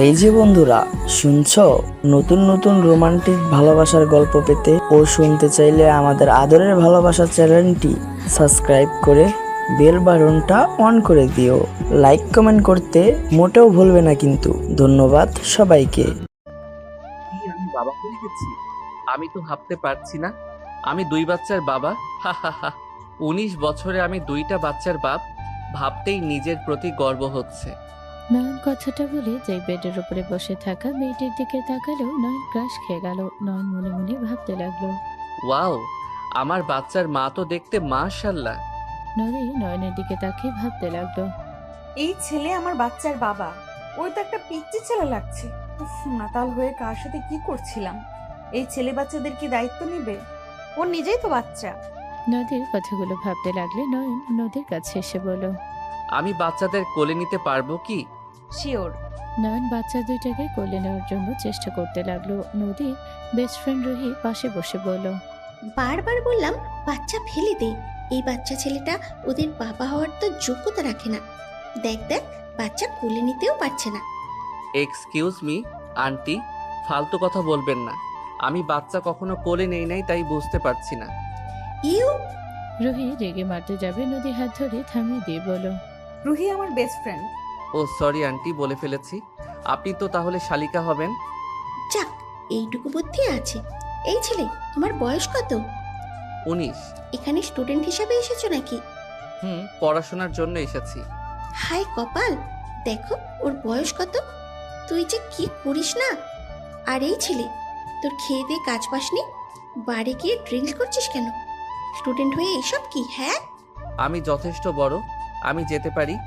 এই যে বন্ধুরা, শুনছো? নতুন নতুন রোমান্টিক ভালোবাসার গল্প পেতে ও শুনতে চাইলে আমাদের আদরের ভালোবাসা চ্যানেলটি সাবস্ক্রাইব করে বেল বাটনটা অন করে দিও। লাইক কমেন্ট করতে মোটেও ভুলবে না কিন্তু। ধন্যবাদ সবাইকে। কি আমি বাবা হয়ে গেছি? আমি তো ভাবতে পারছি না আমি 2 বাচ্চার বাবা। হা হা হা। 19 বছরে আমি 2টা বাচ্চার বাপ। ভাবতেই নিজের প্রতি গর্ব হচ্ছে। নয়ন কথাটা বলে যেই বেডের উপরে বসে থাকা মেয়েটির দিকে তাকালো, নয়ন ক্রাশ খেয়ে গেল। নয়ন মনে মনে ভাবতে লাগলো। ওয়াও, আমার বাচ্চার মা তো দেখতে মাশাআল্লাহ। নদী নয়নের দিকে তাকিয়ে ভাবতে লাগলো। এই ছেলে আমার বাচ্চার বাবা। ওই তো একটা পিচ্চি ছেলে লাগছে। উফ, মাতাল হয়ে কার সাথে কি করছিলাম। এই ছেলে বাচ্চাদের কি দায়িত্ব নিবে? ওর নিজেই তো বাচ্চা। নদীর কথাগুলো ভাবতে লাগলে নয়ন নদীর কাছে এসে বলল। আমি বাচ্চাদের কোলে নিতে পারবো কি? শিওর। নয়ন বাচ্চা দুইটাকে কোলে নেওয়ার জন্য চেষ্টা করতে লাগলো। নদী বেস্ট ফ্রেন্ড রুহি পাশে বসে বলল। বারবার বললাম বাচ্চা ফেলে দে, এই বাচ্চা ছেলেটা ওদের বাবা হওয়ার তো যোগ্যতা রাখে না। দেখ দেখ, বাচ্চা কোলে নিতেও পারছে না। এক্সকিউজ মি আন্টি, ফালতু কথা বলবেন না। আমি বাচ্চা কখনো কোলে নেই নাই, তাই বুঝতে পারছি না। ইউ, রুহি রেগে মারতে যাবে, নদী হাত ধরে থামিয়ে দিয়ে বলল। রুহি আমার বেস্ট ফ্রেন্ড। ও সরি আন্টি, বলে ফেলেছি। আপনি তো তাহলে শালিকা হবেন। যাক, এইটুকু বুদ্ধি আছে। এই ছেলে, তোমার বয়স কত? 19। এখানে স্টুডেন্ট হিসাবে এসেছো নাকি? পড়াশোনার জন্য এসেছি। হায় কপাল, দেখো ওর বয়স কত। তুই যে কি করিস না। আর এই ছেলে, তোর খেয়ে দিয়ে কাজ পাসনি, বাড়ি গিয়ে ড্রিঙ্কস করছিস কেন? স্টুডেন্ট হয়ে এসব কি? হ্যাঁ, আমি যথেষ্ট বড়, আমি যেতে পারি।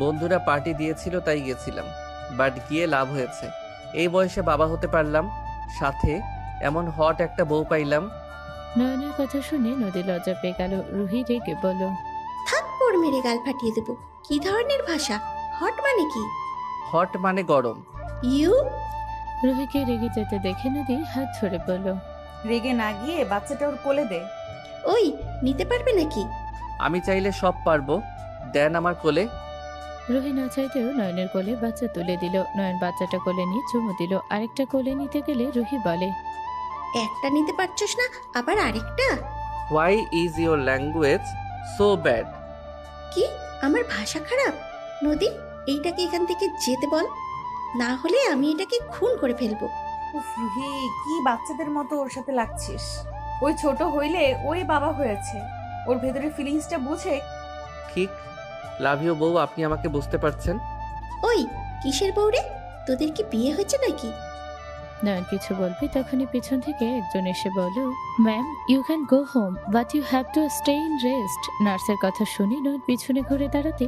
বন্ধুরা পার্টি দিয়েছিল তাই গেছিলাম, বাট গিয়ে লাভ হয়েছে। এই বয়সে বাবা হতে পারলাম, সাথে এমন হট একটা বউ পাইলাম। নয়নের কথা শুনে নদী লজ্জা পেয়ে গেল। রুহি রেগে বলল। থাপ্পড় মেরে গাল ফাটিয়ে দেবো। কি ধরনের ভাষা? হট মানে কি? হট মানে গরম। ইউ, রুহিকে রেগে যেতে দেখে নদী হাত ধরে বলল। রেগে না গিয়ে বাচ্চাটা ওর কোলে দে। ওই নিতে পারবে নাকি? আমি চাইলে সব পারবো, দেন আমার কোলে। রুহি না চাইতেও নয়নের কোলে বাচ্চা তুলে দিল। নয়ন বাচ্চাটা কোলে নিয়ে চুমু দিল। আরেকটা কোলে নিতে গেলে রুহি বলে। একটা নিতে পারছস না, আবার আরেকটা? Why is your language so bad? কি, আমার ভাষা খারাপ? নদী, এইটাকে এখান থেকে যেতে বল, না হলে আমি এটাকে খুন করে ফেলবো। উফ রুহি, কি বাচ্চাদের মতো ওর সাথে লাগছিস। ওই ছোট হইলে ওই বাবা হয়েছে। ওর ভেতরে ফিলিংসটা বুঝে। ঠিক। লাভ ইউ বউ, আপনি আমাকে বুঝতে পারছেন। ওই কিসের বউরে? তোদের কি বিয়ে হয়েছে নাকি? নয়ন কিছু বলবে তখনই পিছন থেকে একজন এসে বলল। Ma'am, you can go home, but you have to stay in rest. নার্সের কথা শুনে নয়ন পিছনে ঘুরে দাঁড়াতে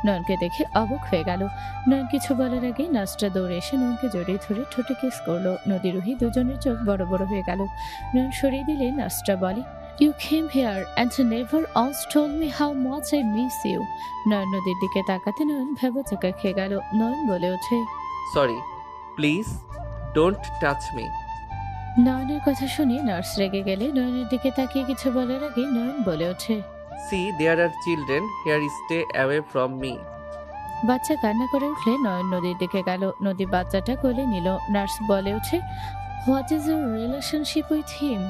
নয়নকে দেখে অবাক হয়ে গেল। নয়ন কিছু বলার আগে নার্সটা দৌড়ে এসে নয়নকে জড়িয়ে ধরে ঠোঁটে কিস করলো। নদী রুহি দুজনের চোখ বড় বড় হয়ে গেল। নয়ন সরিয়ে দিলে নার্সটা বলে। You came here and never once told me how much I miss you. নয়ন নদীর দিকে তাকাতে নয়ন ভেবাচাকা খেয়ে গেল। নয়ন বলে ওঠে। Sorry, please don't touch me. নয়নের কথা শুনে নার্স রেগে গেলে নয়নের দিকে তাকিয়ে কিছু বলার আগে নয়ন বলে ওঠে। See there are children here, stay away from me. বাচ্চা কান্না করে উঠলে নয়ন নদীর দিকে গেল। নদী বাচ্চাটা কোলে নিল। নার্স বলে ওঠে। What is your relationship with him?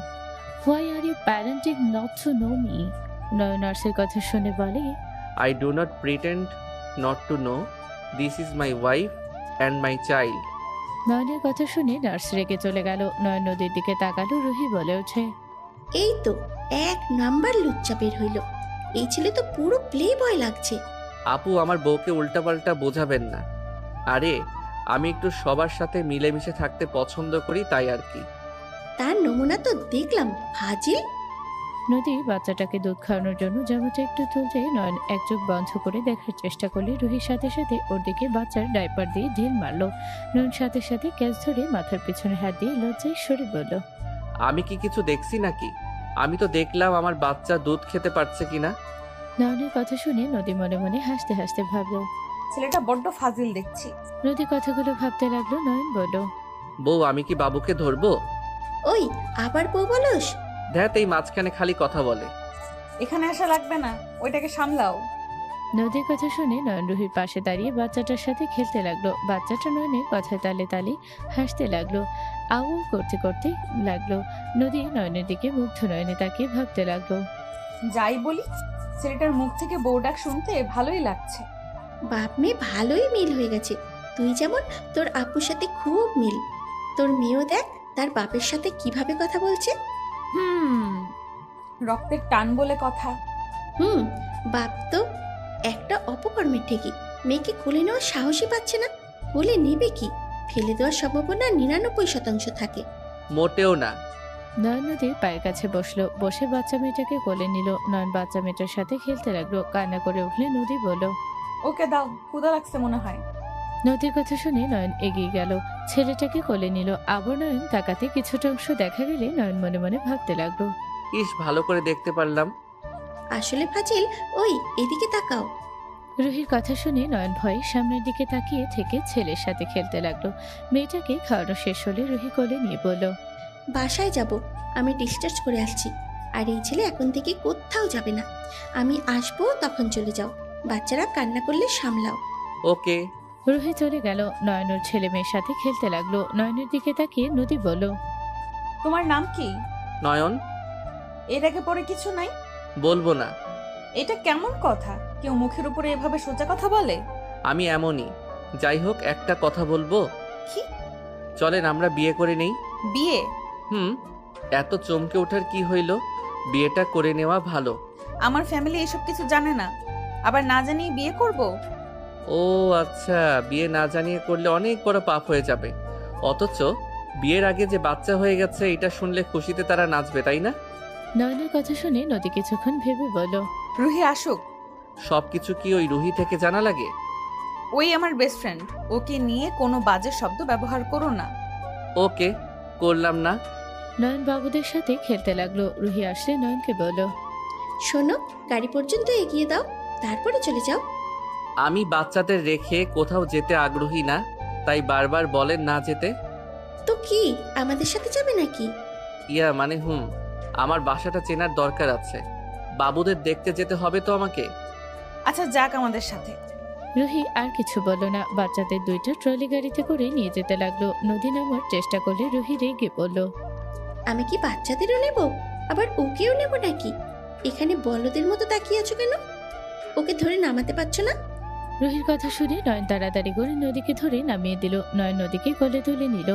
Why are you parenting not to know me? Nayan নার্সের কথা শুনে বলে। I do not pretend not to know. This is my wife and my child. নয়নের কথা শুনে নার্স রেগে চলে গেল। নয়ন নদীর দিকে তাকালো। রুহি বলে ওঠে। এই তো এক নাম্বার লুচ্চা বের হইল। এই ছেলে তো পুরো প্লে বয় লাগছে। আপু, আমার বউকে উল্টাপাল্টা বোঝাবেন না। আরে, আমি একটু সবার সাথে মিলেমিশে থাকতে পছন্দ করি, তাই আর কি। তার নমুনা তো দেখলাম, ফাজিল। নদী বাচ্চাটাকে দুধ খাওয়ানোর জন্য জামাটা একটু তুলতে নয়ন এক চোখ বন্ধ করে দেখার চেষ্টা করলে রুহির সাথে সাথে ওর দিকে বাচ্চার ডাইপার দিয়ে ঢিল মারলো। নয়ন সাথে সাথে ক্যাচ ধরে মাথার পিছনে হাত দিয়ে লজ্জায় সরে বলল। আমি কি কিছু দেখছি নাকি? আমি তো দেখলাম আমার বাচ্চা দুধ খেতে পারছে কিনা। নয়নের কথা শুনে নদী মনে মনে হাসতে হাসতে ভাবলো। ছেলেটা বড্ড ফাজিল দেখছি। নদী কথাগুলো ভাবতে লাগলো। নয়ন বলল। বউ, আমি কি বাবুকে ধরবো? ওই আবার বউ বলস? ধ্যাত, এই মাঝখানে খালি কথা বলে। এখানে আসা লাগবে না, ওইটাকে সামলাও। নদীর কথা শুনে নয়ন রুহির পাশে দাঁড়িয়ে বাচ্চাটার সাথে খেলতে লাগলো। বাচ্চাটা নয়নের কথায় তালে তালে হাসতে লাগলো, আউ করতে করতে লাগলো। নদী নয়নের দিকে মুগ্ধ নয়নে তাকিয়ে ভাবতে লাগলো। যাই বলি, ছেলেটার মুখ থেকে বউ ডাক শুনতে ভালোই লাগছে। বাপ মেয়ে ভালোই মিল হয়ে গেছে। তুই যেমন তোর আপুর সাথে খুব মিল, তোর মেয়েও দেখ তার বাপের সাথে কিভাবে কথা বলছে। হুম, রক্তের টান বলে কথা। হুম, বাপ তো একটা অপকর্মের ঠিকই, মেয়েকে কোলে নেওয়ার সাহসই পাচ্ছে না। কোলে নেবে কি, ফেলে দেওয়ার সম্ভাবনা 99% থাকে। মোটেও না। নয়ন নদীর পায়ের কাছে বসলো, বসে বাচ্চা মেয়েটাকে কোলে নিল। নয়ন বাচ্চা মেয়েটার সাথে খেলতে লাগলো। কান্না করে উঠলে নদী বলল। ওকে দাও, ক্ষুধা লাগছে মনে হয়। নদীর কথা শুনে নয়ন এগিয়ে গেল, ছেলেটাকে কোলে নিল। আবার নয়ন তাকাতে কিছুটা অংশ দেখা গেলে নয়ন মনে মনে ভাবতে লাগলো। ইস, ভালো করে দেখতে পারলাম। আসলে ফাজিল, ওই এদিকে তাকাও। রুহির কথা শুনে নয়ন ভয়ে সামনের দিকে তাকিয়ে থেকে ছেলের সাথে খেলতে লাগলো। মেয়েটাকে খাওয়ানো শেষ হলে রুহি কোলে নিয়ে বলল। বাসায় যাব, আমি ডিসচার্জ করে আসছি। আর এই ছেলে এখন থেকে কোথাও যাবে না। আমি আসবো তখন চলে যাও। বাচ্চারা কান্না করলে সামলাও। ওকে। রুহি চলে গেল। নয়নের ছেলে মেয়ের সাথে খেলতে লাগলো। নয়নের দিকে তাকিয়ে নদী বলল। তোমার নাম কি? নয়ন। এর আগে পরে কিছু নাই? বলবো না। এটা কেমন কথা? কেউ মুখের উপরে এভাবে সোজা কথা বলে? আমি এমনই। যাই হোক, একটা কথা বলবো। কি? চলেন আমরা বিয়ে করে নেই। বিয়ে? হুম, এত চমকে ওঠার কি হইল? বিয়েটা করে নেওয়া ভালো। আমার ফ্যামিলি এসব কিছু জানে না, আবার না জানিয়ে বিয়ে করব? ও আচ্ছা, বিয়ে না জানিয়ে করলে অনেক বড় পাপ হয়ে যাবে। অথচ বিয়ের আগে যে বাচ্চা হয়ে গেছে এটা শুনলে খুশিতে তারা নাচবে, তাই না? নয়নের কথা শুনে নদী কিছুক্ষণ ভেবে বলল। রুহি আসুক। সবকিছু কি ওই রুহি থেকে জানা লাগে? ওই আমার বেস্ট ফ্রেন্ড, ওকে নিয়ে কোনো বাজে শব্দ ব্যবহার করো না। ওকে, করলাম না। নয়ন বাবুদের সাথে খেলতে লাগলো। রুহি আসলে নয়নকে বলল। শোনো, গাড়ি পর্যন্ত এগিয়ে দাও, তারপরে চলে যাও। আমি বাচ্চাদের রেখে কোথাও যেতে আগ্রহী না, তাই বারবার বলেন না যেতে। তো কি আমাদের সাথে যাবে নাকি? ইয়া মানে আমার বাসাটা চেনার দরকার আছে। বাবুদের দেখতে যেতে হবে তো আমাকে। আচ্ছা যাক আমাদের সাথে। রুহি আর কিছু বলল না। বাচ্চাদের দুইটা ট্রলি গাড়িতে করে নিয়ে যেতে লাগলো। নদী নামার চেষ্টা করলে রুহি রেগে বলল। আমি কি বাচ্চাদেরও নেব, আবার ওকেও নেব নাকি? এখানে বলদের মতো তাকিয়ে আছো কেন? ওকে ধরে নামাতে পারছো না? রুহির কথা শুনে নয়ন তাড়াতাড়ি করে নদীকে ধরে নামিয়ে দিল। নয়ন নদীকে গলে তুলে নিল।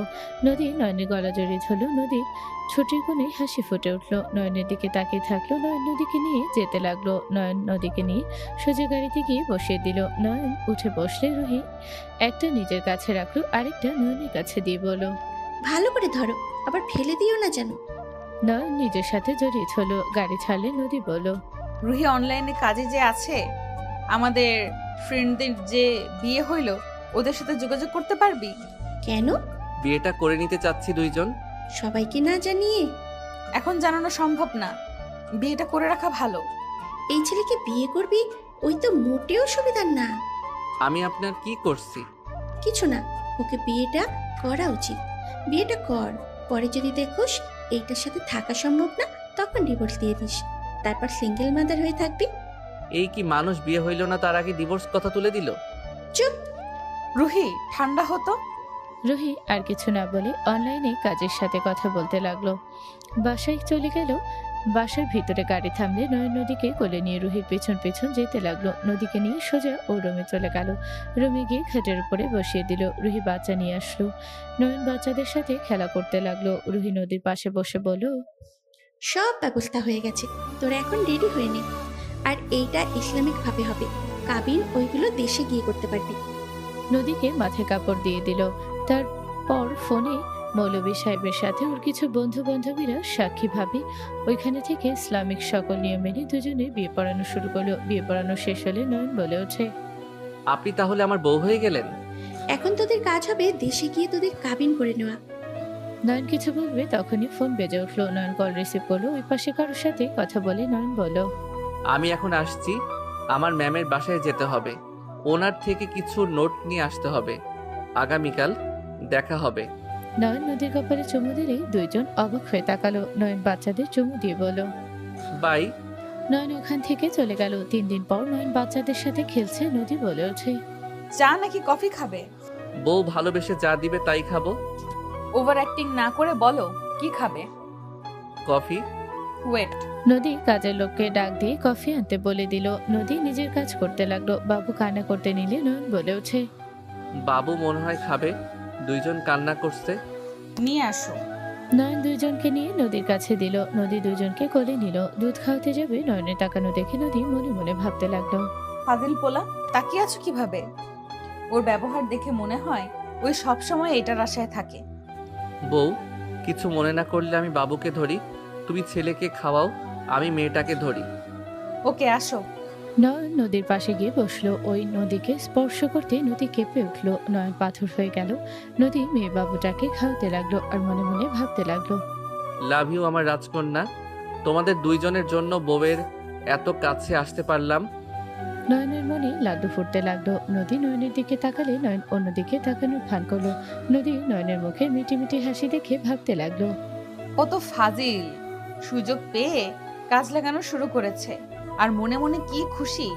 নদী নয়নের গলা জড়িয়ে ধরল। নদীর ছোটির কোণে হাসি ফুটে উঠল। নয়নের দিকে তাকিয়ে থাকলো। নয়ন নদীকে নিয়ে যেতে লাগলো। নয়ন নদীকে নিয়ে সোজা গাড়িতে গিয়ে বসিয়ে দিল। নয়ন উঠে বসলে রুহি একটা নিজের কাছে রাখলো, আরেকটা নয়নের কাছে দিয়ে বলল। ভালো করে ধরো, আবার ফেলে দিও না যেন। নয়ন নিজের সাথে জড়িয়ে ধরল। গাড়ি ছাড়লে নদী বলল। রুহি অনলাইনে কাজে যে আছে, আমাদের ফ্রেন্ডদের যে বিয়ে হইল, ওদের সাথে যোগাযোগ করতে পারবি? কেন? বিয়েটা করে নিতে চাচ্ছি দুইজন। সবাইকে না জানিয়ে? এখন জানানো সম্ভব না, বিয়েটা করে রাখা ভালো। এই ছেলেকে বিয়ে করবি, ওই তো মোটেও সুবিধার না। আমি আপনার কি করছি? কিছু না, ওকে বিয়েটা করা উচিত। বিয়েটা কর, পরে যদি দেখোস এইটার সাথে থাকা সম্ভব না, তখন ডিভোর্স দিয়ে দিস। তারপর সিঙ্গেল মাদার হয়ে থাকবি। এই কি মানুষ, বিয়ে হইল না তার আগে ডিভোর্স কথা তুলে দিল? চুপ। রুহি ঠান্ডা হতো। রুহি আর কিছু না বলে অনলাইনে কাজের সাথে কথা বলতে লাগলো। বাসায় চলে গেল। বাসার ভিতরে গাড়ি থামলে নয়ন নদীকে কোলে নিয়ে রুহির পেছন পেছন যেতে লাগলো। নদীকে নিয়ে সোজা ও রুমে চলে গেল। রুমে গিয়ে খাটের উপরে বসিয়ে দিল। রুহি বাচ্চা নিয়ে আসলো। নয়ন বাচ্চাদের সাথে খেলা করতে লাগলো। রুহি নদীর পাশে বসে বলল। সব ব্যবস্থা হয়ে গেছে, তোরা এখন রেডি হয়ে নে। আর এইটা ইসলামিক ভাবে হবে, কাবিন ওইগুলো দেশে গিয়ে করতে পারবি। নদীকে মাথায় কাপড় দিয়ে দিল। তারপর ফোনে মৌলভী সাহেবের সাথে ওর কিছু বন্ধু বান্ধবীরা সাক্ষী ভাবে ওইখানে থেকে ইসলামিক সকল নিয়ম মেনে দুজনে বিয়ে পড়ানো শুরু করলো। বিয়ে পড়ানো শেষ হলে নয়ন বলে ওঠে। আপনি তাহলে আমার বউ হয়ে গেলেন। এখন তোদের কাজ হবে দেশে গিয়ে তোদের কাবিন করে নেওয়া। নয়ন কিছু বলবে তখনই ফোন বেজে উঠলো। নয়ন কল রিসিভ করলো। ওই পাশে কারোর সাথে কথা বলে নয়ন বলল। আমি এখন আসছি, আমার ম্যামের বাসায় যেতে হবে। ওনার থেকে কিছু নোট নিয়ে আসতে হবে। আগামীকাল দেখা হবে। নয়ন নদীর কপালে চুমু দিলেই দুইজন অবাক হয়ে তাকালো। নয়ন বাচ্চাদের চুমু দিয়ে বলল। বাই। নয়ন ওখান থেকে চলে গেল। 3 দিন পর নয়ন বাচ্চাদের সাথে খেলছে। নদী বলে ওঠে, চা নাকি কফি খাবে? বউ ভালোবেসে যা দিবে তাই খাবো। ওভার অ্যাক্টিং না করে বলো কি খাবে। কফি। ওয়েট। নদী কাজের লোককে ডাক দিয়ে কফি আনতে বলে দিল। নদী নিজের কাজ করতে লাগলো। বাবু কান্না করতে নিলে নয়ন বলে ওঠে, বাবু মনে হয় খাবে, দুইজন কান্না করছে। নিয়ে আসো। নয়ন দুইজনকে নিয়ে নদীর কাছে দিল। নদী দুইজনকে কোলে নিল। দুধ খাওয়াতে যাবে। নয়নের তাকানো দেখে নদী মনে মনে ভাবতে লাগলো। ফাজিল পোলা, তাকিয়ে আছো কিভাবে? ওর ব্যবহার দেখে মনে হয় ওই সব সময় এটার আশায় থাকে। বউ, কিছু মনে না করলে আমি বাবুকে ধরি, তুমি ছেলেকে খাওয়াও, আমি মেয়েটাকে ধরি। ওকে আসো। নয়ন নদীর পাশে গিয়ে বসলো। ওই নদীকে স্পর্শ করতে নদী কেঁপে উঠলো। নয়ন পাথর হয়ে গেল। নদী মেয়ে বাবুটাকে খাওয়াতে লাগলো আর মনে মনে ভাবতে লাগলো। লাভ ইউ আমার রাজকন্যা, তোমাদের দুইজনের জন্য বউয়ের এত কাছে আসতে পারলাম। নয়নের মনে লাড্ডু ফুটতে লাগলো। নদী নয়নের দিকে তাকালে নয়ন অন্যদিকে তাকানোর ভান করলো। নদী নয়নের মুখে মিটি মিটি হাসি দেখে ভাবতে লাগলো। ও তো ফাজিল, সুযোগ পেয়ে কাজ লাগানো শুরু করেছে আর মনে মনে কি খুশি।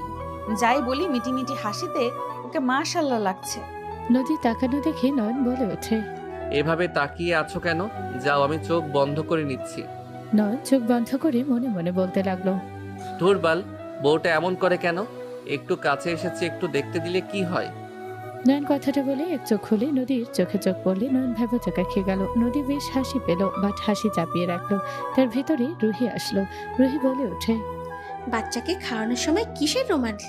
যাই বলি মিটি মিটি হাসিতে ওকে মাশাআল্লাহ লাগছে। নদী তাকানো দেখে নয়ন বলে ওঠে। এভাবে তাকিয়ে আছো কেন? যাও, আমি চোখ বন্ধ করে নিচ্ছি। নয়ন চোখ বন্ধ করে মনে মনে বলতে লাগলো। ধুরবাল, বউটা এমন করে কেন? একটু কাছে এসেছে, একটু দেখতে দিলে কি হয়? নয়ন কথাটা বলে এক চোখ খুলে নদীর চোখে চোখ পড়লে নয়ন ভেবাচাকা খেয়ে গেল। নদী বেশ হাসি পেল, বাট হাসি চাপিয়ে রাখলো। তার ভিতরে রুহি আসলো। রুহি বলে ওঠে, বাচ্চাকে খাওয়ানোর সময় কিসের রোমান্স?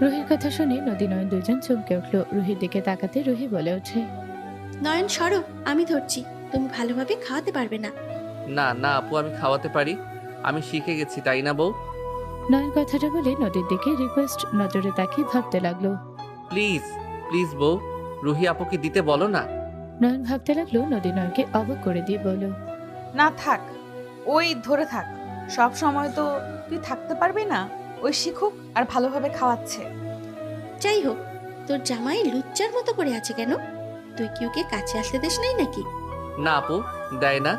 রুহির কথা শুনে নদী নয়ন দুজন চমকে উঠলো। রুহির দিকে তাকাতে রুহি বলে ওঠে, নয়ন সরো, আমি ধরছি। তুমি ভালোভাবে খাওয়াতে পারবে না। না না আপু, আমি খাওয়াতে পারি, আমি শিখে গেছি, তাই না বউ? নয়ন কথাটা বলে নদীর দিকে রিকোয়েস্ট নজরে তাকিয়ে ভাবতে লাগলো। প্লিজ প্লিজ বউ, রুহি আপুকে দিতে বলো না। নয়ন ভাবতে লাগলো। নদী নয়নকে অবাক করে দিয়ে বলল, না থাক, ওই ধরে থাক। সব সময় তো তুই থাকতে পারবি না। ওই শিখুক আর ভালোভাবে খাওয়াচ্ছে। যাই হোক, তোর জামাই লুচ্চার মতো করে আছে কেন? তুই কি ওকে কাছে আসতে দিস নাই নাকি? না আপু, দেয় না,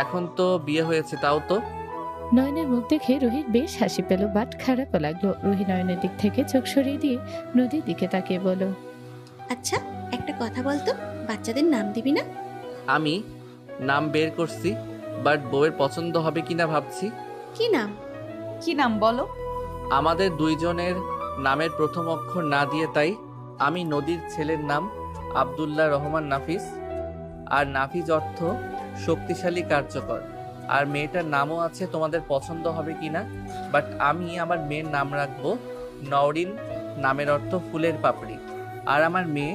এখন তো বিয়ে হয়েছে তাও তো। নয়নের মুখ দেখে রুহির বেশ হাসি পেল, বাট খারাপও লাগলো। রুহি নয়নের দিক থেকে চোখ সরিয়ে দিয়ে নদীর দিকে তাকিয়ে বলল, আচ্ছা, একটা কথা বলতো, বাচ্চাদের নাম দিবি না? আমি নাম বের করছি, বাট বউয়ের পছন্দ হবে কিনা ভাবছি। কি নাম? কি নাম বলো? আমাদের দুইজনের নামের প্রথম অক্ষর না দিয়ে তাই আমি নদীর ছেলের নাম আব্দুল্লাহ রহমান নাফিস, আর নাফিস অর্থ শক্তিশালী কার্যকর, আর মেয়েটার নামও আছে, তোমাদের পছন্দ হবে কিনা, বাট আমি আমার মেয়ের নাম রাখবো নওরিন, নামের অর্থ ফুলের পাপড়ি, আর আমার মেয়ে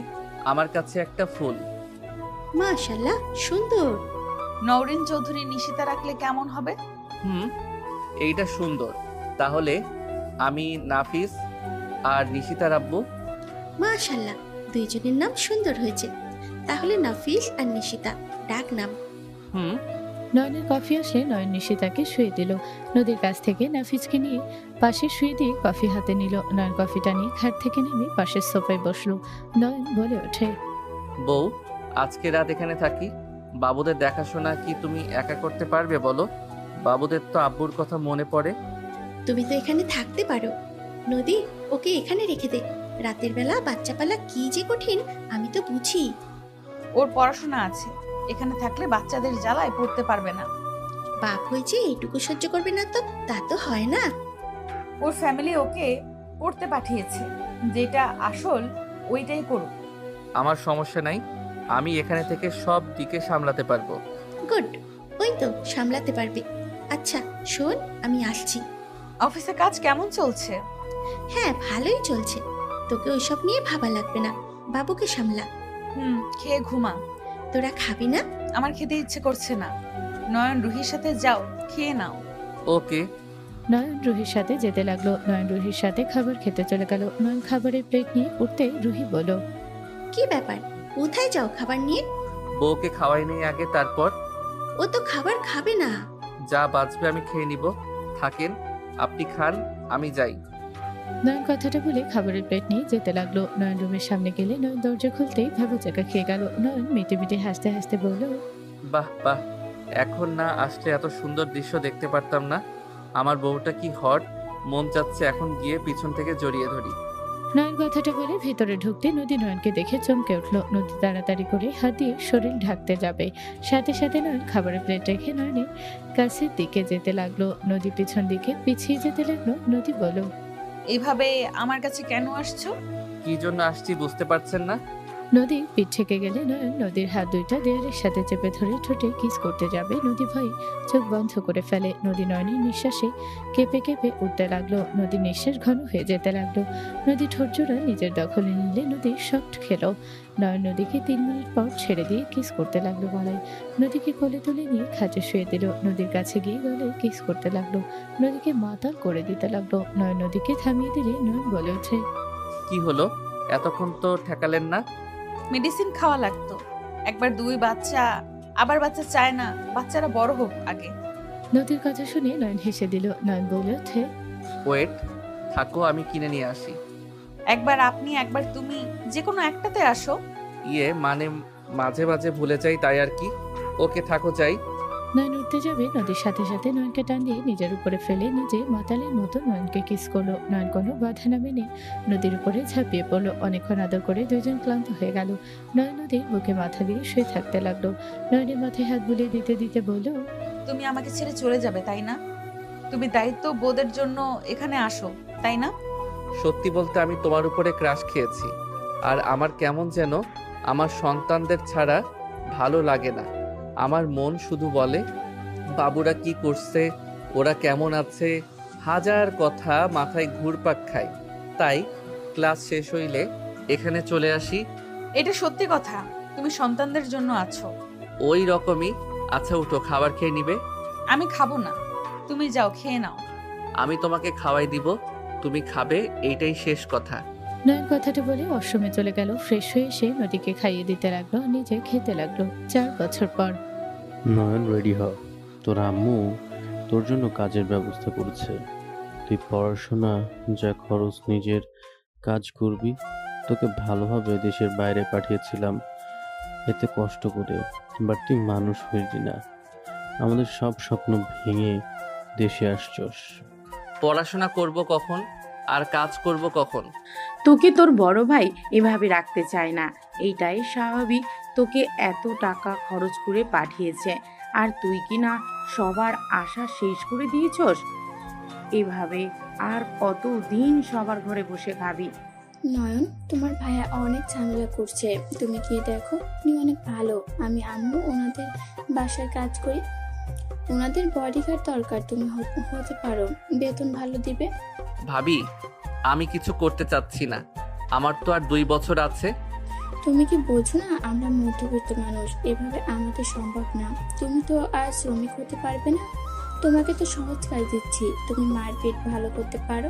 আমার কাছে একটা ফুল। মাশাআল্লাহ, সুন্দর। নওরিন চৌধুরী নিশিতা রাখলে কেমন হবে? এইটা সুন্দর, তাহলে আমি নাফিস আর নিশিতা রাখবো। মাশাআল্লাহ, দুইজনের নাম সুন্দর হয়েছে। তাহলে নাফিস আর নিশিতা ডাক নাম। হুম নয়নের কফি আসলে নয়ন নিশিতাকে শুয়ে দিল। নদীর কাছ থেকে নাফিসকে নিয়ে পাশে শুয়ে দিয়ে কফি হাতে নিল। নয়ন কফিটা নিয়ে খাট থেকে নেমে পাশের সোফায় বসলো। নয়ন বলে ওঠে, বউ, আজকে রাত এখানে থাকি, বাবুদের দেখাশোনা কি তুমি একা করতে পারবে বলো? বাবুদের তো আব্বুর কথা মনে পড়ে। তুমি তো এখানে থাকতে পারো। নদী, ওকে এখানে রেখে দে। রাতের বেলা বাচ্চা পালা কি যে কঠিন, আমি তো বুঝি। ওর পড়াশোনা আছে, এখানে থাকলে বাচ্চাদের জ্বালায় পড়তে পারবে না। বাপ হয়েছে এইটুকু সহ্য করবে না তো তা তো হয় না। ওর ফ্যামিলি ওকে পড়তে পাঠিয়েছে, যেটা আসল ওইটাই করুক। আমার সমস্যা নাই, আমি এখানে থেকে সব দিকে সামলাতে পারবো। গুড, ওই তো সামলাতে পারবে। আচ্ছা শোন, আমি আসছি। অফিসে কাজ কেমন চলছে? হ্যাঁ, ভালোই চলছে। তোকে ওইসব নিয়ে ভাবা লাগবে না, বাবুকে সামলা। খেয়ে ঘুমা। তোরা খাবি না? আমার খেতে ইচ্ছে করছে না। নয়ন রুহির সাথে যাও, খেয়ে নাও। ওকে। নয়ন রুহির সাথে যেতে লাগলো। নয়ন রুহির সাথে খাবার খেতে চলে গেল। নয়ন খাবারের প্লেট নিয়ে উঠতে রুহি বলল, কি ব্যাপার, কোথায় যাও খাবার নিয়ে? বউকে খাওয়াই নেই আগে, তারপর ও তো খাবার খাবে না। যা বাঁচবে আমি খেয়ে নিব। থাকেন, আপনি খান, আমি যাই। নয়ন কথাটা বলে খাবারের প্লেট নিয়ে যেতে লাগলো। নয়ন রুমের সামনে গেলে নয়ন দরজা খুলতেই ভেবাচাকা খেয়ে গেল। নয়ন মিটে মিটে হাসতে হাসতে বলল, বাহ বাহ, এখন না আসলে এত সুন্দর দৃশ্য দেখতে পারতাম না। আমার বউটা কি হট, মন চাচ্ছে এখন গিয়ে পিছন থেকে জড়িয়ে ধরি। নয়ন কথাটা বলে ভেতরে ঢুকতে নদী নয়নকে দেখে চমকে উঠল। নদী তাড়াতাড়ি করে হাত দিয়ে শরীর ঢাকতে যাবে, সাথে সাথে নয়ন খাবারের প্লেট রেখে নয়নের কাছের দিকে যেতে লাগলো। নদী পিছন দিকে পিছিয়ে যেতে লাগলো। নদী বলল, এইভাবে আমার কাছে কেন আসছো? কি জন্য আসছি বুঝতে পারছেন না? নদী পিঠ থেকে গেলে নয়ন নদীর হাত দুইটা দেয়ালের সাথে চেপে ধরে ঠোঁটে কিস করতে যাবে। নদী ভয়ে চোখ বন্ধ করে ফেলে। নদী নয়নের নিঃশ্বাসে কেঁপে কেঁপে উঠতে লাগলো। নদীর নিঃশ্বাস ঘন হয়ে যেতে লাগলো। নদী ঠোঁট জোড়া নিজের দখলে নিলে নদী শক্ট খেলো। নয়ন নদীকে 3 মিনিট পর ছেড়ে দিয়ে কিস করতে লাগলো গলায়। নদীকে কোলে তুলে নিয়ে খাঁচে শুয়ে দিল। নদীর কাছে গিয়ে গলায় কিস করতে লাগলো। নদীকে মাতাল করে দিতে লাগলো। নয়ন নদীকে থামিয়ে দিলে নয়ন বলে ওঠে, কি হলো, এতক্ষণ তো ঠেকালেন না? মেডিসিন খাওয়া লাগতো। একবার 2 বাচ্চা, আবার বাচ্চা চায় না, বাচ্চারা বড় হোক আগে। নদীর কথা শুনে নয়ন হেসে দিল। নয়ন বলে ওঠে, ওয়েট, থাকো আমি কিনে নিয়ে আসি। একবার আপনি একবার তুমি, যে কোনো একটাতে আসো। মানে মাঝে মাঝে ভুলে যাই তাই আর কি। ওকে থাকো যাই। নয়ন উঠতে যাবে, নদীর সাথে সাথে নয়নকে টান দিয়ে নিজের উপরে ফেলে নিজে মাতালের মতো নয়নকে কিস করলো। নয়ন কোনো বাধা না মেনে নদীর উপরে ঝাঁপিয়ে পড়লো। অনেকক্ষণ আদর করে দুইজন ক্লান্ত হয়ে গেল। নয়ন নদীর বুকে মাথা দিয়ে শুয়ে থাকতে লাগলো। নয়নের মাথায় হাত বুলিয়ে দিতে দিতে বলল, তুমি আমাকে ছেড়ে চলে যাবে তাই না? তুমি দায়িত্ব বোধের জন্য এখানে আসো তাই না? সত্যি বলতে আমি তোমার উপরে ক্রাশ খেয়েছি। আর আমার কেমন যেন আমার সন্তানদের ছাড়া ভালো লাগে না। আমার মন শুধু বলে বাবুরা কি করছে, ওরা কেমন আছে, হাজার কথা মাথায় ঘুরপাক খায়। তাই ক্লাস শেষ হইলে এখানে চলে আসি। এটা সত্যি কথা, তুমি সন্তানদের জন্য আছো। ওই রকমই। আচ্ছা উঠো, খাবার খেয়ে নিবে? আমি খাবো না, তুমি যাও খেয়ে নাও। আমি তোমাকে খাওয়াই দিব, তুমি খাবে, এইটাই শেষ কথা। নয়ন কথাটা বলে ওয়াশরুমে চলে গেল। ফ্রেশ হয়ে এসে নদীকে খাইয়ে দিতে লাগলো, নিজে খেতে লাগলো। 4 বছর পর নয়ন রেডি হ, তোর আম্মু তোর জন্য কাজের ব্যবস্থা করেছে। তুই পড়াশোনা যা খরচ নিজের কাজ করবি। তোকে ভালোভাবে দেশের বাইরে পাঠিয়েছিলাম এতে কষ্ট করে, বাট তুই মানুষ হইলি না। আমাদের সব স্বপ্ন ভেঙে দেশে আসছস। পড়াশোনা করব কখন আর কাজ করব কখন? তোকে তোর বড় ভাই এভাবে রাখতে চায় না, এইটাই স্বাভাবিক। তোকে এত টাকা খরচ করে পাঠিয়েছে, আর তুই কি না সবার আশা শেষ করে দিয়েছস? এভাবে আর কতদিন সবার ঘরে বসে খাবি? নয়ন, তোমার ভাইয়া অনেক ঝামেলা করছে, তুমি গিয়ে দেখো। উনি অনেক ভালো। আমি আম্মু ওনাদের বাসায় কাজ করি। ওনাদের বডিগার্ড দরকার, তুমি হতে পারো, বেতন ভালো দিবে। ভাবি, আমি কিছু করতে চাচ্ছি না। আমার তো আর 2 বছর আছে। তুমি কি বোঝো না, আমরা মধ্যবিত্ত মানুষ, এভাবে আমাদের সম্ভব না। তুমি তো আর শ্রমিক হতে পারবে না। তোমাকে তো সহজ কাজ দিচ্ছি, তুমি মারপিট ভালো করতে পারো,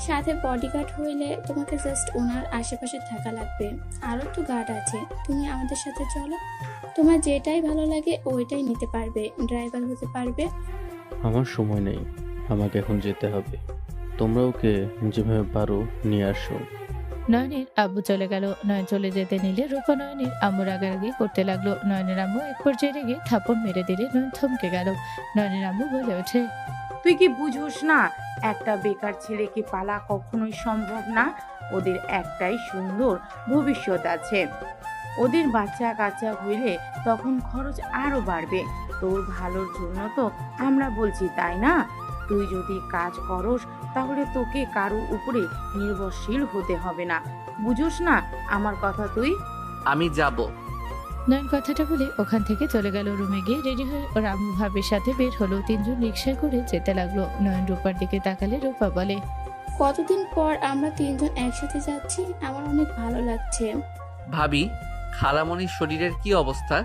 সাথে বডিগার্ড হইলে তোমাকে জাস্ট ওনার আশেপাশে থাকা লাগবে। আরও তো গার্ড আছে, তুমি আমাদের সাথে চলো। তোমার যেটাই ভালো লাগে ওইটাই নিতে পারবে, ড্রাইভার হতে পারবে। আমার সময় নেই, আমাকে এখন যেতে হবে। তোমরা ওকে যেভাবে পারো নিয়ে আসো। নয়নের আব্বু চলে গেল। নয়ন চলে যেতে নিলে রূপা নয়নের আম্মু রাগারাগি করতে লাগলো। নয়নের আম্মু এক পর্যায়ে রেগে থাপড় মেরে দিলে নয়ন থমকে গেল। নয়নের আম্মু বলে ওঠে, তুই কি বুঝোস না, একটা বেকার ছেলেকে পালা কখনোই সম্ভব না। ওদের একটাই সুন্দর ভবিষ্যৎ আছে। ওদের বাচ্চা কাচ্চা হইলে তখন খরচ আরো বাড়বে। তোর ভালোর জন্য তো আমরা বলছি, তাই না? তুই যদি কাজ করস তাহলে তোকে কারো উপরে নির্ভরশীল হতে হবে না। বুঝোস না আমার কথা তুই? আমি যাব। নয়ন কথাটা বলে ওখান থেকে চলে গেল। রুমে গিয়ে রেডি হয়ে ওর আম্মু ভাবের সাথে বের হলো। 3 জন রিক্সায় করে যেতে লাগলো। নয়ন রূপার দিকে তাকালে রূপা বলে, কতদিন পর আমরা 3 জন একসাথে যাচ্ছি, আমার অনেক ভালো লাগছে। ভাবি, খালামণির শরীরের কি অবস্থা?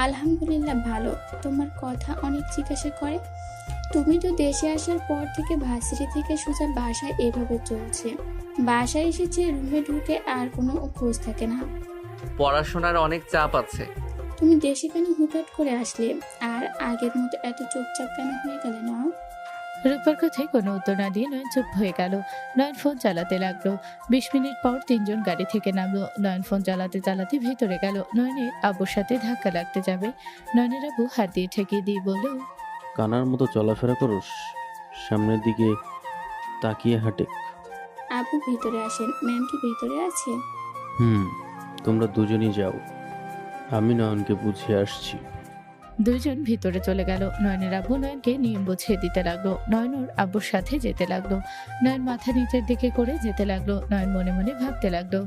আলহামদুলিল্লাহ ভালো। তোমার কথা অনেক জিজ্ঞাসা করে। তুমি তো দেশে আসার পর থেকে ভার্সিটি থেকে সোজা বাসায় এভাবে চলছে। বাসায় এসেছে, রুমে ঢুকে আর কোনো খোঁজ থাকে না। পড়াশোনার অনেক চাপ আছে। তুমি দেশে কেন হুটহাট করে আসলে? আর আগের মতো এত চুপচাপ কেন হয়ে গেলে না? রূপার কথায় কোনো উত্তর না দিয়ে নয়ন চুপ হয়ে গেল। নয়ন ফোন চালাতে লাগলো। 20 মিনিট পর 3 জন গাড়ি থেকে নামলো। নয়ন ফোন চালাতে চালাতে ভিতরে গেল। নয়নের আব্বুর সাথে ধাক্কা লাগতে যাবে। নয়নের আব্বু হাত দিয়ে ঠেকিয়ে দিয়ে বলল, কানার মতো চলাফেরা করস? সামনের দিকে তাকিয়ে হাঁটে। আপু ভিতরে আসেন, ম্যাম কি ভিতরে আছে? তোমরা দুজনই যাও, আমি নয়নকে বুঝিয়ে আসছি। দুইজন ভিতরে চলে গেল। নয়নের আব্বু নয়নকে নিয়ম বুঝিয়ে দিতে লাগলো। নয়ন ওর আব্বুর সাথে যেতে লাগলো। নয়ন মাথা নিচের দিকে করে যেতে লাগলো। নয়ন মনে মনে ভাবতে লাগলো,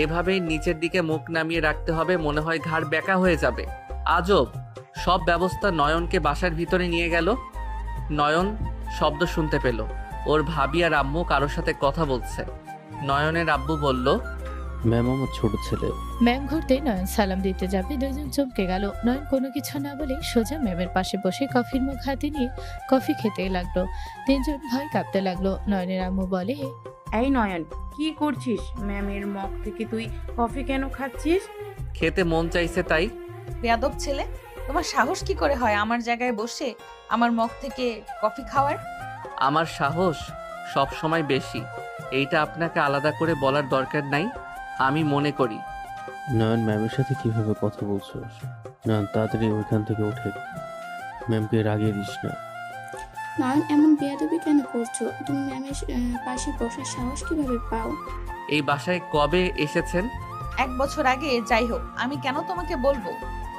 এভাবেই নিচের দিকে মুখ নামিয়ে রাখতে হবে, মনে হয় ঘাড় বেঁকা হয়ে যাবে। আজব সব ব্যবস্থা। নয়নকে বাসার ভিতরে নিয়ে গেল। নয়ন শব্দ শুনতে পেল। ওর ভাবি আর আম্মু কারোর সাথে কথা বলছে। নয়নের আব্বু বলল, ম্যাম আমার ছোট ছেলে। ম্যাম ঘুরতে নয়ন সালাম দিতে যাবে, দুজন চমকে গেল। নয়ন কোনো কিছু না বলে সোজা ম্যামের পাশে বসে কফির মুখ হাতে নিয়ে কফি খেতে লাগলো। তিনজন ভয় কাঁপতে লাগলো। নয়নের আম্মু বলে, এই নয়ন, কি করছিস? ম্যামের মগ থেকে তুই কফি কেন খাচ্ছিস? খেতে মন চাইছে তাই। বেয়াদব ছেলে, তোমার সাহস কি করে হয় আমার জায়গায় বসে আমার মগ থেকে কফি খাওয়ার? আমার সাহস সব সময় বেশি, এইটা আপনাকে আলাদা করে বলার দরকার নাই। আমি মনে করি। নয়ন, ম্যামের সাথে কিভাবে কথা বলছো? নয়ন তাড়াতাড়ি ওইখান থেকে উঠে, ম্যামকে রাগিয়ে দিস না। নয়ন, এমন বেয়াদবি কেন করছো? তুমি ম্যামের পাশে বসার সাহস কিভাবে পাও? এই বাসায় কবে এসেছেন? 1 বছর আগে। যাই হোক, আমি কেন তোমাকে বলবো?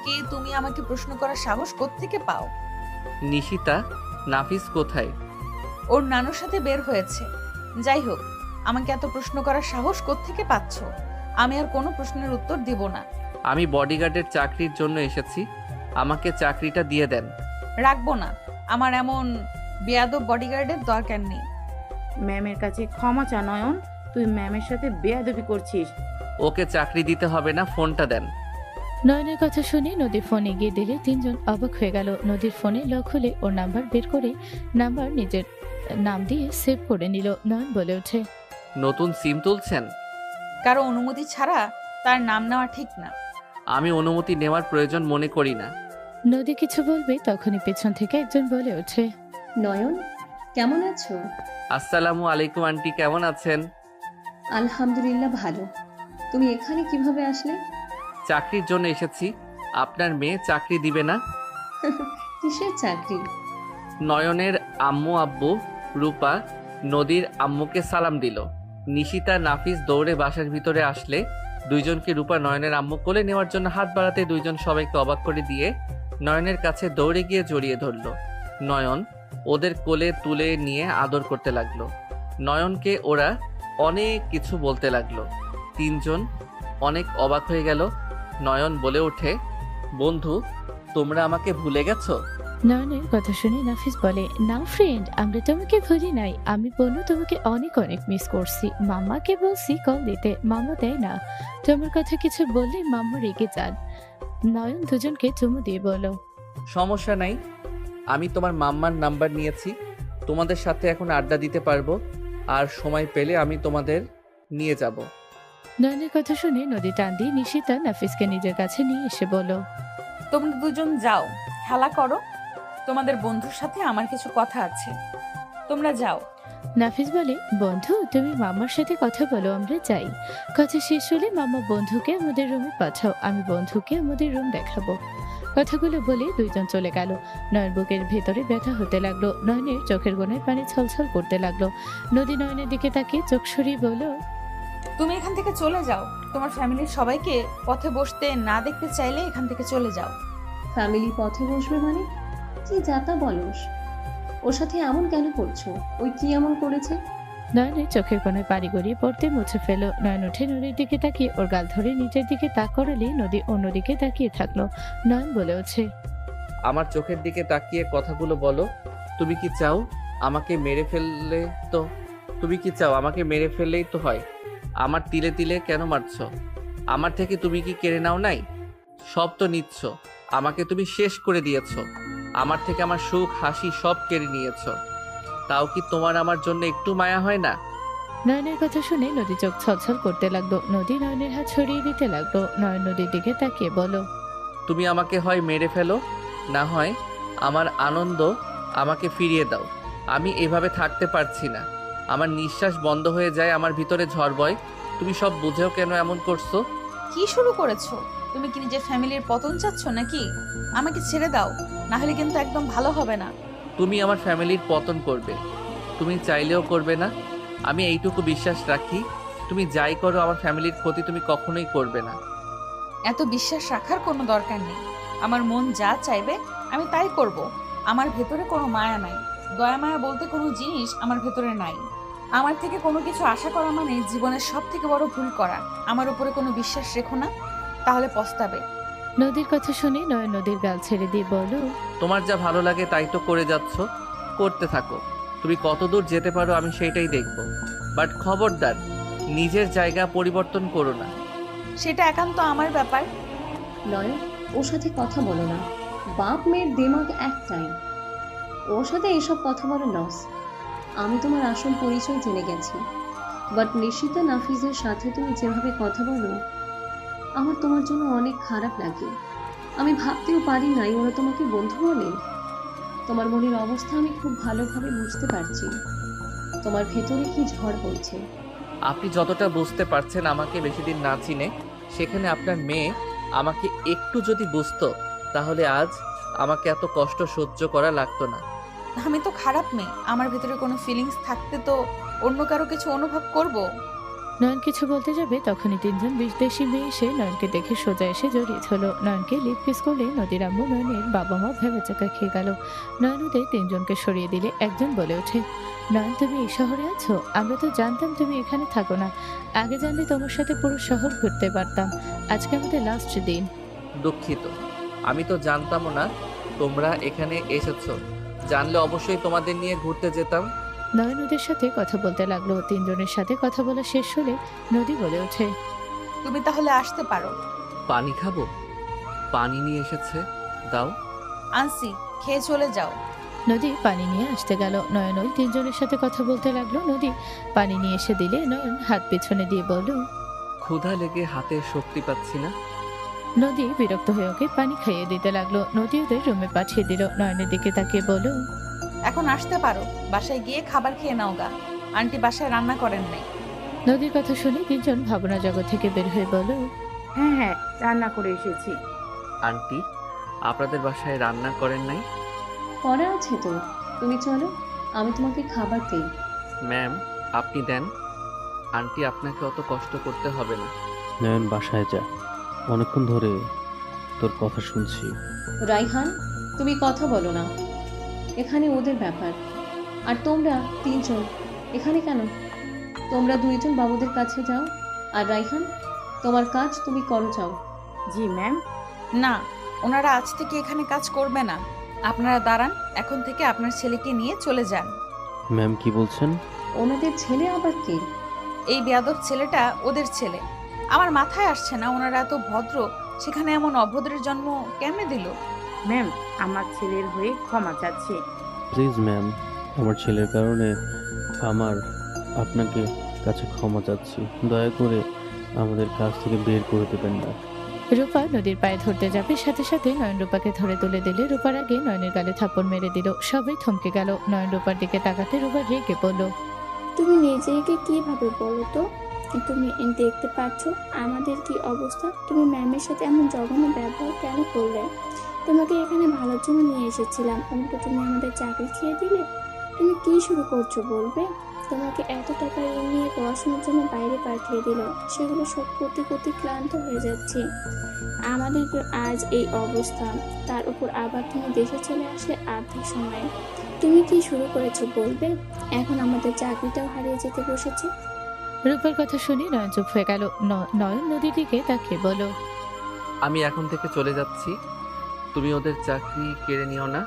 কে তুমি? আমাকে প্রশ্ন করার সাহস কোত্থেকে পাও? নিশিতা, নাফিস কোথায়? ওর নানুর সাথে বের হয়েছে। যাই হোক, আমাকে এত প্রশ্ন করার সাহস কোত্থেকে পাচ্ছ? আমি আর কোনো প্রশ্নের উত্তর দিব না। আমি বডিগার্ডের চাকরির জন্য এসেছি, আমাকে চাকরিটা দিয়ে দেন। রাখবো না। আমার এমন বেয়াদব বডিগার্ডের দরকার নেই। ম্যামের কাছে ক্ষমা চা নয়ন, তুই ম্যামের সাথে বেয়াদবি করছিস। ওকে চাকরি দিতে হবে না, ফোনটা দেন। নয়নের কথা শুনে নদীর ফোন এগিয়ে দিলে তিনজন অবাক হয়ে গেল। নদীর ফোনে লক খুলে ওর নাম্বার বের করে নাম্বার নিজের নাম দিয়ে সেভ করে নিল। নয়ন বলে ওঠে, নতুন সিম তুলছেন? কারো অনুমতি ছাড়া তার নাম নেওয়া ঠিক না। আমি অনুমতি নেওয়ার প্রয়োজন মনে করি না। নদী কিছু বলবে তখনই পেছন থেকে একজন বলে ওঠে, নয়ন, কেমন আছো? আসসালামু আলাইকুম আন্টি, কেমন আছেন? আলহামদুলিল্লাহ ভালো। তুমি এখানে কিভাবে আসলে? চাকরির জন্য এসেছি। আপনার মেয়ে চাকরি দিবে না? কিসের চাকরি? নয়নের আম্মু আব্বু রূপা নদীর আম্মুকে সালাম দিল। নিশিতা নাফিস দৌড়ে বাসার ভিতরে আসলে দুইজনকে রূপা নয়নের আম্মু কোলে নেওয়ার জন্য হাত বাড়াতে দুইজন সবাইকে অবাক করে দিয়ে নয়নের কাছে দৌড়ে গিয়ে জড়িয়ে ধরল। নয়ন ওদের কোলে তুলে নিয়ে আদর করতে লাগলো। নয়নকে ওরা অনেক কিছু বলতে লাগলো। তিনজন অনেক অবাক হয়ে গেল। নয়ন বলে ওঠে, বন্ধু, তোমরা আমাকে ভুলে গেছো? নয়নের কথা শুনে নাফিস বলে, না ফ্রেন্ড, আমরা তোমাকে ভুলি নাই। আমি বলু তোমাকে অনেক অনেক মিস করছি। মাম্মাকে বলছি কল দিতে, মাম্মা দেয় না। তোমার কথা কিছু বললে মাম্মা রেগে যান। নয়ন দুজনকে চুমু দিয়ে বলল, সমস্যা নাই, আমি তোমার মাম্মার নাম্বার নিয়েছি। তোমাদের সাথে এখন আড্ডা দিতে পারবো, আর সময় পেলে আমি তোমাদের নিয়ে যাব। নয়নের কথা শুনে নদী টান দিয়ে নিশিতা নাফিসকে নিজের কাছে নিয়ে এসে বলল, তোমরা দুজন যাও, খেলা করো। তোমাদের বন্ধুর সাথে আমার কিছু কথা আছে, তোমরা যাও। নাফিস বলে, বন্ধু তুমি মাম্মার সাথে কথা বলো, আমরা যাই। কথা শেষ হলে মাম্মা বন্ধুকে আমাদের রুমে পাঠাও, আমি বন্ধুকে আমাদের রুম দেখাবো। কথাগুলো বলে দুইজন চলে গেল। নয়ন বুকের ভেতরে ব্যথা হতে লাগলো। নয়নের চোখের কোণায় পানি ছলছল করতে লাগলো। নদী নয়নের দিকে তাকিয়ে চোখ সরিয়ে বলল, তুমি এখান থেকে চলে যাও। তোমার ফ্যামিলির সবাইকে পথে বসতে না দেখতে চাইলে এখান থেকে চলে যাও। ফ্যামিলি পথে বসবে মানে? কি যাতা বলস? ওর সাথে এমন কেন করছো? ওই কি এমন করেছে? নয়নের চোখের কোণায় পানি গড়িয়ে পড়তে মুছে ফেলো। নয়ন উঠে নদীর দিকে তাকিয়ে ওর গাল ধরে নিচের দিকে তাক করালে নদী অন্যদিকে তাকিয়ে থাকলো। নয়ন বলে ওঠে, আমার চোখের দিকে তাকিয়ে কথাগুলো বলো। তুমি কি চাও আমাকে মেরে ফেললে তো তুমি কি চাও আমাকে মেরে ফেললেই তো হয়? আমার তিলে তিলে কেন মারছো? আমার থেকে তুমি কি কেড়ে নাও নাই? সব তো নিচ্ছ। আমাকে তুমি শেষ করে দিয়েছো। আমার থেকে আমার সুখ হাসি সব কেড়ে নিয়েছো। তাও কি তোমার আমার জন্য একটু মায়া হয় না? নয়নের কথা শুনে নদী চোখ ছলছল করতে লাগলো। নদী নয়নের হাত ছড়িয়ে দিতে লাগলো। নয়ন নদীর দিকে তাকিয়ে বলো, তুমি আমাকে হয় মেরে ফেলো, না হয় আমার আনন্দ আমাকে ফিরিয়ে দাও। আমি এভাবে থাকতে পারছি না। আমার নিঃশ্বাস বন্ধ হয়ে যায়, আমার ভিতরে ঝড় বয়। তুমি সব বুঝেও কেন এমন করছো? কি শুরু করেছো? তুমি কি নিজের ফ্যামিলির পতন চাচ্ছ নাকি? আমাকে ছেড়ে দাও, না হলে কিন্তু একদম ভালো হবে না। তুমি আমার ফ্যামিলির পতন করবে, তুমি চাইলেও করবে না। আমি এইটুকু বিশ্বাস রাখি, তুমি যাই করো আমার ফ্যামিলির ক্ষতি তুমি কখনোই করবে না। এত বিশ্বাস রাখার কোনো দরকার নেই। আমার মন যা চাইবে আমি তাই করব। আমার ভেতরে কোনো মায়া নাই, দয়া মায়া বলতে কোনো জিনিস আমার ভেতরে নাই। আমার থেকে কোনো কিছু আশা করা মানে জীবনের সব থেকে বড় ভুল করা। আমার উপরে কোনো বিশ্বাস রেখো না, তাহলে পস্তাবে। নদীর কথা শুনে নয়ন নদীর গাল ছেড়ে দিয়ে বলল, তোমার যা ভালো লাগে তাই তো করে যাচ্ছ, করতে থাকো। তুমি কতদূর যেতে পারো আমি সেইটাই দেখব। বাট খবরদার নিজের জায়গা পরিবর্তন করো না। সেটা একান্ত আমার ব্যাপার। নয়ন, ওর সাথে কথা বলো না। বাপ মেয়ের দিমাগ একটাই। ওর সাথে এসব কথা বলে লস। আমি তোমার আসল পরিচয় জেনে গেছি, বাট নিশিতা নাফিজের সাথে তুমি যেভাবে কথা বলো, আমার তোমার জন্য অনেক খারাপ লাগে। আমি ভাবতেও পারি নাই ওরা তোমাকে বন্ধু বলে। তোমার মনের অবস্থা আমি খুব ভালোভাবে বুঝতে পারছি। তোমার ভেতরে কি ঝড় বইছে। আপনি যতটা বুঝতে পারছেন আমাকে বেশি দিন না চিনে, সেখানে আপনার মেয়ে আমাকে একটু যদি বুঝতো তাহলে আজ আমাকে এত কষ্ট সহ্য করা লাগতো না। আমি তো খারাপ মেয়ে, আমার ভেতরে কোনো ফিলিংস থাকতে তো অন্য কারো কিছু অনুভব করব। নয়ন কিছু বলতে যাবে তখনই তিনজন বিদেশি মেয়ে এসে নয়নকে দেখে সোজা এসে জড়িয়ে ধরল। নয়নকে লিপ কিস করলে নদীর আম্মু নয়নের বাবা মা ভেবেচাকা খেয়ে গেল। নয়ন ওদের তিনজনকে সরিয়ে দিলে একজন বলে ওঠে, নয়ন তুমি এই শহরে আছো? আমরা তো জানতাম তুমি এখানে থাকো না। আগে জানলে তোমার সাথে পুরো শহর ঘুরতে পারতাম। আজকে আমাদের লাস্ট দিন। দুঃখিত, আমি তো জানতামও না তোমরা এখানে এসেছো। জানলে অবশ্যই তোমাদের নিয়ে ঘুরতে যেতাম। নয়ন ওদের সাথে কথা বলতে লাগলো। তিনজনের সাথে কথা বলা শেষ হলে নদী বলে ওঠে, তুমি তাহলে আসতে পারো। পানি খাবো? পানি নিয়ে এসেছে, দাও। আনসি, খেয়ে চলে যাও। নদী পানি নিয়ে আসতে গেল। নয়ন ওই তিনজনের সাথে কথা বলতে লাগলো। নদী পানি নিয়ে এসে দিলে নয়ন হাত পেছনে দিয়ে বলল, ক্ষুধা লেগে হাতে শক্তি পাচ্ছি না। নদী বিরক্ত হয়ে ওকে পানি খাইয়ে দিতে লাগলো। নদী ওদের রুমে পাঠিয়ে দিল। নয়নের দিকে তাকিয়ে বলল, এখন আসতে পারো, বাসায় গিয়ে খাবার খেয়ে নাও গা। আন্টি বাসায় রান্না করেন নাই। নদীর কথা শুনে তিনজন ভাবনা জগৎ থেকে বের হয়ে বলল, হ্যাঁ হ্যাঁ, রান্না করে এসেছি। আন্টি আপনাদের বাসায় রান্না করেন নাই? করা আছে তো, তুমি চলো, আমি তোমাকে খাবার দেই। ম্যাম আপনি দেন, আন্টি আপনাকে অত কষ্ট করতে হবে না। নয়ন বাসায় যা, অনেকক্ষণ ধরে তোর কথা শুনছি। রাইহান, তুমি কথা বলো না, এখানে ওদের ব্যাপার। আর তোমরা তিনজন এখানে কেন? তোমরা দুইজন বাবুদের কাছে যাও। আর রাইহান, তোমার কাজ তুমি করো, যাও। জি ম্যাম। না, ওনারা আজ থেকে এখানে কাজ করবে না। আপনারা দাঁড়ান, এখন থেকে আপনার ছেলেকে নিয়ে চলে যান। ম্যাম কি বলছেন? ওনাদের ছেলে আবার কে? এই বেয়াদব ছেলেটা ওদের ছেলে। আমার মাথায় আসছে না ওনারা এত ভদ্র, সেখানে এমন অভদ্রের জন্ম কেমনে দিল। ম্যাম, আমার ছেলের হয়ে ক্ষমা চাচ্ছি। প্লিজ ম্যাম, আমার ছেলের কারণে আমার আপনাকে কাছে ক্ষমা চাচ্ছি। দয়া করে আমাদের কাছ থেকে বের করে দেবেন না। রূপা নদীর পায়ে ধরতে যাবে, সাথে সাথে নয়ন রূপাকে ধরে তুলে দিলে রূপার আগে নয়নের গালে থাপ্পড় মেরে দিল। সবাই থমকে গেল। নয়ন রূপার দিকে তাকাতে রূপা রেগে বলল, তুমি নিজেকে কিভাবে বলো তো? তুমি দেখতে পাচ্ছ আমাদের কি অবস্থা? তুমি ম্যামের সাথে এমন জঘন্য ব্যবহার কেন করলে? তোমাকে এখানে ভালোর জন্য নিয়ে এসেছিলাম, উল্টো তুমি আমাদের চাকরি খেয়ে দিলে। তুমি কি শুরু করছো বলবে? তোমাকে এত টাকা ঋণ নিয়ে পড়াশোনার জন্য বাইরে পাঠিয়ে দিল, সেগুলো সব করতে করতে ক্লান্ত হয়ে যাচ্ছি। আমাদের তো আজ এই অবস্থা, তার উপর আবার তুমি দেশে চলে আসলে আর্থিক সময়ে। তুমি কি শুরু করেছো বলবে? এখন আমাদের চাকরিটাও হারিয়ে যেতে বসেছে। রূপার কথা শুনে নয়ন চুপ হয়ে গেল। নয়ন নদীর দিকে তাকিয়ে বলল, আমি এখন থেকে চলে যাচ্ছি, তুমি ওদের চাকরি কেড়ে নিও না।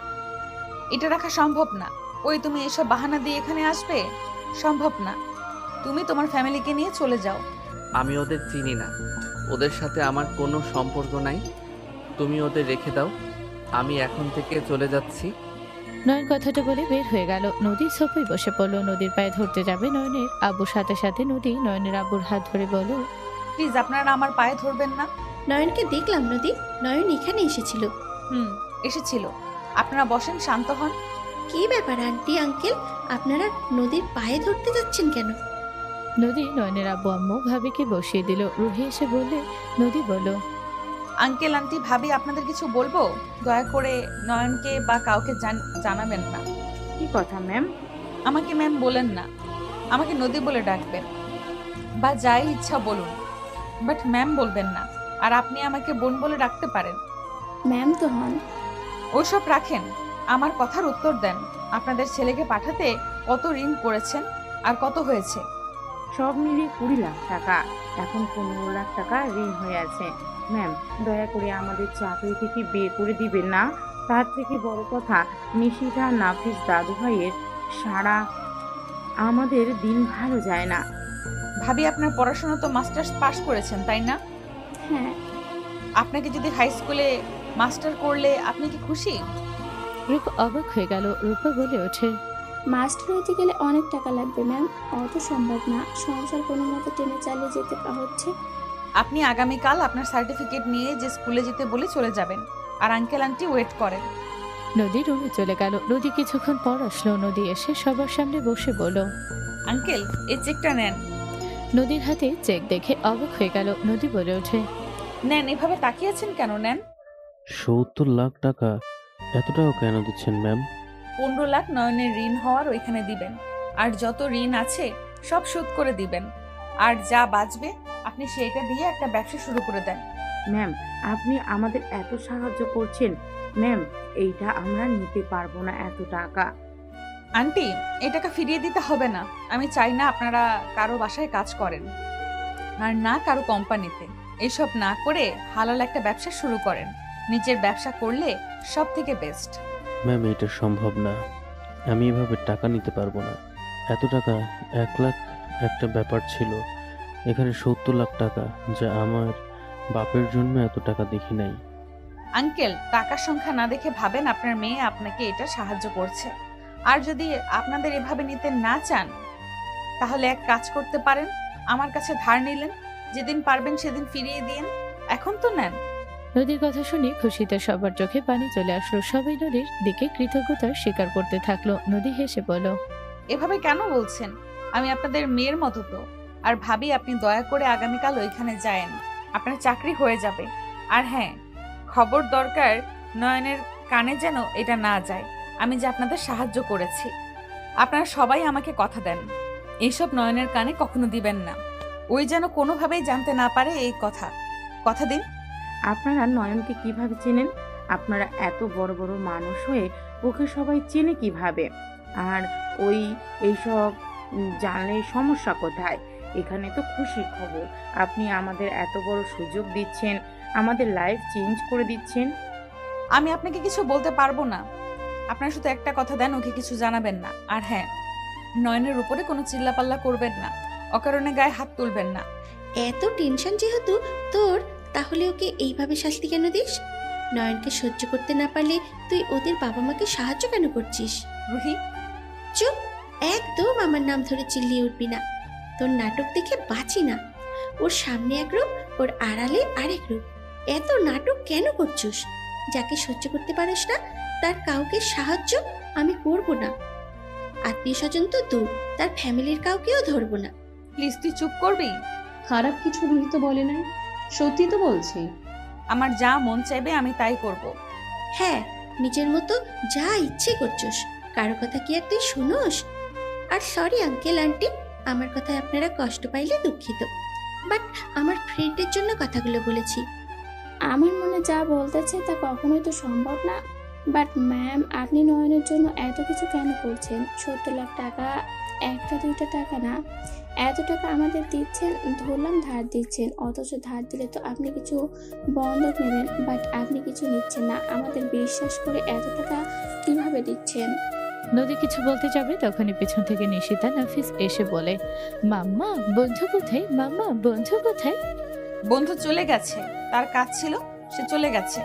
এটা রাখা সম্ভব না। ওই তুমি এসব বাহানা দিয়ে এখানে আসবে? সম্ভব না। তুমি তোমার ফ্যামিলিকে নিয়ে চলে যাও। আমি ওদের চিনি না, ওদের সাথে আমার কোনো সম্পর্ক নাই। তুমি ওদের রেখে দাও, আমি এখন থেকে চলে যাচ্ছি। নয়ন কথাটা বলে বের হয়ে গেল। নদী সোফায় বসে পড়লো। নদীর পায়ে ধরতে যাবে নয়নের আব্বুর সাথে সাথে নদী নয়নের আব্বুর হাত ধরে বলল, প্লিজ আপনারা আমার পায়ে ধরবেন না। নয়নকে দেখলাম নদী, নয়ন এখানে এসেছিল। এসেছিল। আপনারা বসেন, শান্ত হন। কি ব্যাপার আন্টি আঙ্কেল, আপনারা নদীর পায়ে ধরতে যাচ্ছেন কেন? নদী নয়নের আব্বু আম্মু ভাবিকে বসিয়ে দিল। রুহি এসে বললে নদী বলল, আঙ্কেল আন্টি ভাবি আপনাদের কিছু বলবো, দয়া করে নয়নকে বা কাউকে জানাবেন না। কি কথা ম্যাম? আমাকে ম্যাম বলেন না, আমাকে নদী বলে ডাকবেন বা যাই ইচ্ছা বলুন, বাট ম্যাম বলবেন না। আর আপনি আমাকে বোন বলে ডাকতে পারেন। ম্যাম তো হন। ওসব রাখেন, আমার কথার উত্তর দেন। আপনাদের ছেলেকে পাঠাতে কত ঋণ করেছেন আর কত হয়েছে? সব মিলিয়ে 20 লাখ টাকা। এখন 15 লাখ টাকা ঋণ হয়ে আছে। ম্যাম, দয়া করে আমাদের চাকরি থেকে বের করে দিবেন না। তার থেকে বড় কথা, নিশিতা নাফিস দাদু ভাইয়ের সারা আমাদের দিন ভালো যায় না। ভাবি, আপনার পড়াশোনা তো মাস্টার্স পাশ করেছেন, তাই না? হ্যাঁ। আপনাকে যদি হাই স্কুলে মাস্টার করলে আপনি কি খুশি? রূপা অবাক হয়ে গেল। রূপা বলে ওঠে, মাস্টার হইতে গেলে অনেক টাকা লাগবে ম্যাম, অত সম্ভব না। সংসার কোনো মতো টেনে চালিয়ে যেতে হচ্ছে। আপনি আগামীকাল আপনার সার্টিফিকেট নিয়ে যে স্কুলে যেতে বলে চলে যাবেন, আর আঙ্কেল আন্টি ওয়েট করেন। নদী রুমে চলে গেল। নদী কিছুক্ষণ পর আসলো। নদী এসে সবার সামনে বসে বলল, আঙ্কেল, এই চেকটা নেন। নদীর হাতে চেক দেখে অবাক হয়ে গেল। নদী বলে ওঠে, নেন, এভাবে তাকিয়েছেন কেন? নেন। 70 লাখ টাকা? এত টাকা কেন দিচ্ছেন ম্যাম? 15 লাখ নয়নের ঋণ হওয়ার ওইখানে দিবেন, আর যত ঋণ আছে সব শোধ করে দিবেন, আর যা বাঁচবে আপনি সেইটা দিয়ে একটা ব্যবসা শুরু করে দেন। ম্যাম, আপনি আমাদের এত সাহায্য করছেন। ম্যাম, এইটা আমরা নিতে পারবো না, এত টাকা। আন্টি, এই টাকা ফিরিয়ে দিতে হবে না। আমি চাই না আপনারা কারো বাসায় কাজ করেন, আর না কারো কোম্পানিতে। এসব না করে হালাল একটা ব্যবসা শুরু করেন। নিজের ব্যবসা করলে সব থেকে বেস্ট। ম্যাম, এটা সম্ভব না। আমি এভাবে টাকা নিতে পারবো না। এত টাকা, 1 লাখ একটা ব্যাপার ছিল, এখানে 70 লাখ টাকা, যা আমার বাপের জন্য এত টাকা দেখি নাই। আঙ্কেল, টাকার সংখ্যা না দেখে ভাবেন আপনার মেয়ে আপনাকে এটা সাহায্য করছে। আর যদি আপনাদের এভাবে নিতে না চান, তাহলে এক কাজ করতে পারেন, আমার কাছে ধার নিলেন, যেদিন পারবেন সেদিন ফিরিয়ে দিন। এখন তো নেন। নদীর কথা শুনে খুশিতে সবার চোখে পানি চলে আসলো। সবাই নদীর দিকে কৃতজ্ঞতার স্বীকার করতে থাকলো। নদী হেসে বলল, এভাবে কেন বলছেন? আমি আপনাদের মেয়ের মতো তো। আর ভাবি, আপনি দয়া করে আগামীকাল ওইখানে যায়েন, আপনার চাকরি হয়ে যাবে। আর হ্যাঁ, খবর দরকার নয়নের কানে যেন এটা না যায় আমি যে আপনাদের সাহায্য করেছি। আপনারা সবাই আমাকে কথা দেন, এইসব নয়নের কানে কখনো দিবেন না। ওই যেন কোনোভাবেই জানতে না পারে এই কথা। কথা দিন। আপনারা নয়নকে কিভাবে চেনেন? আপনারা এত বড় বড় মানুষ হয়ে ওকে সবাই চেনে কিভাবে? আর এইসব জানলে সমস্যা কোথায়? এখানে তো খুশির খবর। আপনি আমাদের এত বড় সুযোগ দিচ্ছেন, আমাদের লাইফ চেঞ্জ করে দিচ্ছেন। আমি আপনাকে কিছু বলতে পারবো না। আপনারা শুধু একটা কথা দেন, ওকে কিছু জানাবেন না। আর হ্যাঁ, নয়নের উপরে কোনো চিল্লাপাল্লা করবেন না, অকারণে গায়ে হাত তুলবেন না। এত টেনশন যেহেতু তোর, তাহলে ওকে এইভাবে শাস্তি কেন দিস? নয়নকে সহ্য করতে না পারলে তুই ওদের বাবা মাকে সাহায্য কেন করছিস? রুহি, চুপ, একদম আমার নাম ধরে চিল্লিয়ে উঠবি না। তোর নাটক দেখে বাঁচি না। ওর সামনে এক রূপ, ওর আড়ালে আরেক রূপ। এত নাটক কেন করছিস? যাকে সহ্য করতে পারিস না তার কাউকে সাহায্য আমি করব না। আত্মীয় স্বজন তো দূর, তার ফ্যামিলির কাউকেও ধরবো না। প্লিজ তুই চুপ করবি? খারাপ কিছু রুহি তো বলে নাই, সত্যি তো বলছে। আমার যা মন চাইবে আমি তাই করব। হ্যাঁ, নিজের মতো যা ইচ্ছে করছিস, কারো কথা কি আর তুই শুনোস? আর সরি আঙ্কেল আন্টি, আমার কথায় আপনারা কষ্ট পাইলে দুঃখিত, বাট আমার ফ্রেন্ডের জন্য কথাগুলো বলেছি। আমার মনে যা বলতেছে তা কখনোই তো সম্ভব না। বাট ম্যাম, আপনি নয়নের জন্য এত কিছু কেন করছেন? 70 লাখ টাকা একটা দুইটা টাকা না, এত টাকা আমাদের দিচ্ছেন, ধরলাম ধার দিচ্ছেন, অথচ ধার দিলে তো আপনি কিছু বন্ধক নেবেন, বাট আপনি কিছু নিচ্ছেন না। আমাদের বিশ্বাস করে এত টাকা কিভাবে দিচ্ছেন? নদী কিছু বলতে যাবে, তখনই পিছন থেকে নিশিতা নাফিস এসে বলে, মাম্মা বন্ধু কোথায়? মাম্মা বন্ধু কোথায়? বন্ধু চলে গেছে, তার কাজ ছিল, সে চলে গেছে।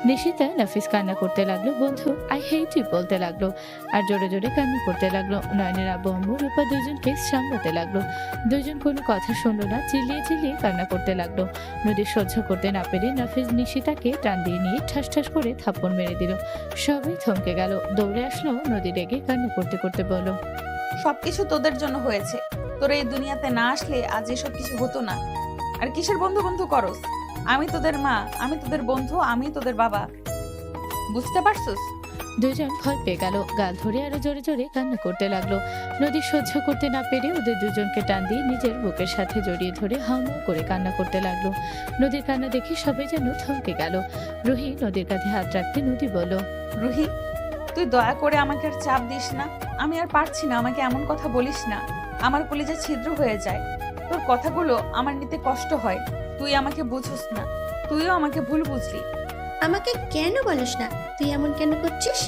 নিশিতা নাফিস কান্না করতে লাগলো। বন্ধু আই হেট ইউ বলতে লাগলো, আর জোরে জোরে কান্না করতে লাগলো। নয়নের আব্বু আম্মু রূপা দুজনকে সামলাতে লাগলো। দুজন কোনো কথা শুনলো না, চিল্লিয়ে চিল্লিয়ে কান্না করতে লাগলো। নদী সহ্য করতে না পেরে নাফিস নিশিতাকে টান দিয়ে নিয়ে ঠাস ঠাস করে থাপ্পড় মেরে দিল। সবাই থমকে গেল। দৌড়ে আসলো নদী, রেগে কান্না করতে করতে বলল, সবকিছু তোদের জন্য হয়েছে। তোরা এই দুনিয়াতে না আসলে আজ এসব কিছু হতো না। আর কিসের বন্ধু বন্ধু করস? আমি তোদের মা, আমি তোদের বন্ধু, আমি তোদের বাবা। বুঝতে পারছস? দুজন ভয় পেয়ে গেল, গাল ধরে আরো জোরে জোরে কান্না করতে লাগলো। নদী সহ্য করতে না পেরে ওদের দুজনকে টান দিয়ে নিজের বুকের সাথে জড়িয়ে ধরে হাউমাউ করে কান্না করতে লাগলো। নদীর কান্না দেখে সবাই যেন থমকে গেল। রুহি নদীর কাঁধে হাত রাখতে নদী বলল, রুহি, তুই দয়া করে আমাকে আর চাপ দিস না। আমি আর পারছি না, আমাকে এমন কথা বলিস না। আমার কলিজা ছিদ্র হয়ে যায়। তোর কথাগুলো আমার নিতে কষ্ট হয়। তুই আমাকে বুঝোস না। তুইও আমাকে ভুল বুঝলি। আমাকে কেন বলস না? তুই এমন কেন করছিস?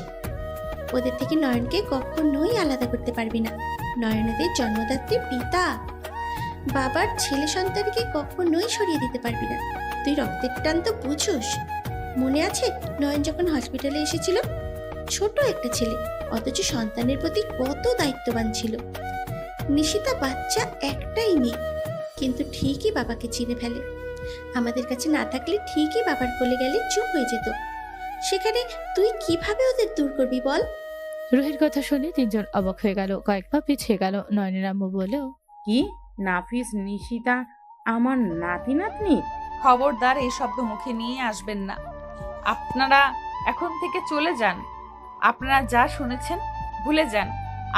ওদের থেকে নয়নকে কখনোই আলাদা করতে পারবি না। নয়নদের জন্মদাত্রী পিতা। বাবার ছেলে সন্তানকে কখনোই সরিয়ে দিতে পারবি না। তুই রক্তের টান তো বুঝোস। মনে আছে নয়ন যখন হসপিটালে এসেছিল? ছোট একটা ছেলে, অথচ সন্তানের প্রতি কত দায়িত্ববান ছিল। নিশিতা বাচ্চা একটাই মেয়ে, কিন্তু ঠিকই বাবাকে চিনে ফেলে। আমাদের কাছে না থাকলে ঠিকই বাবার কোলে গেলে চুপ হয়ে যেত। সেখানে তুই কিভাবে ওদের দূর করবি বল? রুহির কথা শুনে তিনজন অবাক হয়ে গেল, কয়েক পা পিছিয়ে গেল। নয়নের আম্মু বলল, কি? নাফিস, নিশিতা আমার নাতি নাতনি? খবরদার এই শব্দ মুখে নিয়ে আসবেন না। আপনারা এখন থেকে চলে যান। আপনারা যা শুনেছেন ভুলে যান।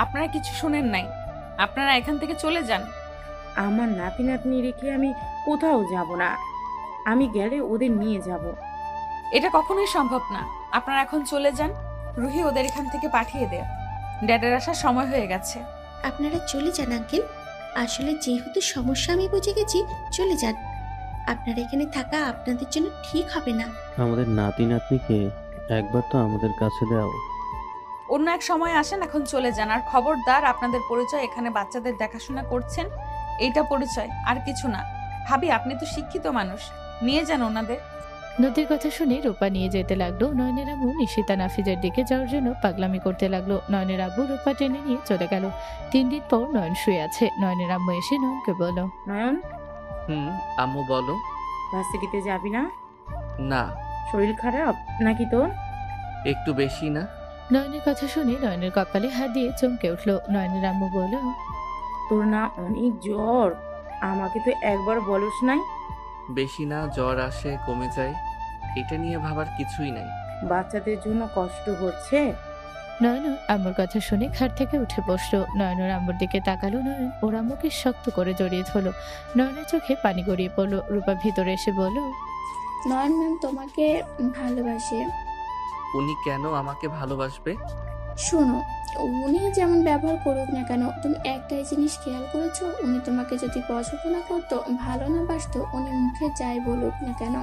আপনারা কিছু শুনেন নাই। আপনারা এখান থেকে চলে যান। আমার নাতি নাতনি রেখে আমি কোথাও যাব না। আমি গেলে ওদের নিয়ে যাব। এটা কখনোই সম্ভব না। আপনারা এখন চলে যান। রুহি, ওদের এখান থেকে পাঠিয়ে দে। ড্যাডের আসার সময় হয়ে গেছে। আপনারা চলে যান আঙ্কেল। আসলে যেহেতু সমস্যা আমি বুঝে গেছি, চলে যান। আপনারা এখানে থাকা আপনাদের জন্য ঠিক হবে না। আমাদের নাতি নাতনিকে একবার তো আমাদের কাছে দাও। অন্য এক সময় আসেন, এখন চলে যান। আর খবরদার, আপনাদের পরিচয় এখানে বাচ্চাদের দেখাশোনা করছেন, এইটা পরিচয়, আর কিছু না। ভাবি, আপনি তো শিক্ষিত মানুষ, নিয়ে যান ওনাদের। নদীর কথা শুনে রূপা নিয়ে যেতে লাগলো। নয়নের আম্মু নিশিতা নাফিজের দিকে যাওয়ার জন্য পাগলামি করতে লাগলো। নয়নের আব্বু রূপা টেনে নিয়ে চলে গেল। 3 দিন পর নয়ন শুয়ে আছে। নয়নের আম্মু এসে নয়নকে বলল, নয়ন, আম্মু বলো। ভার্সিটিতে যাবি না? না, শরীর খারাপ নাকি তোর? একটু বেশি না। নয়নের কথা শুনে নয়নের কপালে হাত দিয়ে চমকে উঠলো। নয়নের আম্মু বলল, তোর না অনেক জ্বর? আমাকে তো একবার বলস নাই। বেশি না, জ্বর আসে কমে যায়, এটা নিয়ে ভাবার কিছুই নাই। বাচ্চাদের জন্য কষ্ট হচ্ছে। নয়ন আম্মুর কথা শুনে খাট থেকে উঠে বসলো। নয়নের আম্মুর দিকে তাকালো। নয়ন ওর আম্মুকে শক্ত করে জড়িয়ে ধরলো। নয়নের চোখে পানি গড়িয়ে পড়লো। রূপা ভিতরে এসে বলল, নয়ন ম্যাম তোমাকে ভালোবাসে। উনি কেন আমাকে ভালোবাসবে? শোনো, উনি যেমন ব্যবহার করুক না কেন, তুমি একটাই জিনিস খেয়াল করেছো? উনি তোমাকে যদি পছন্দ না করতো, ভালো না বাসতো, উনি মুখে যাই বলুক না কেন,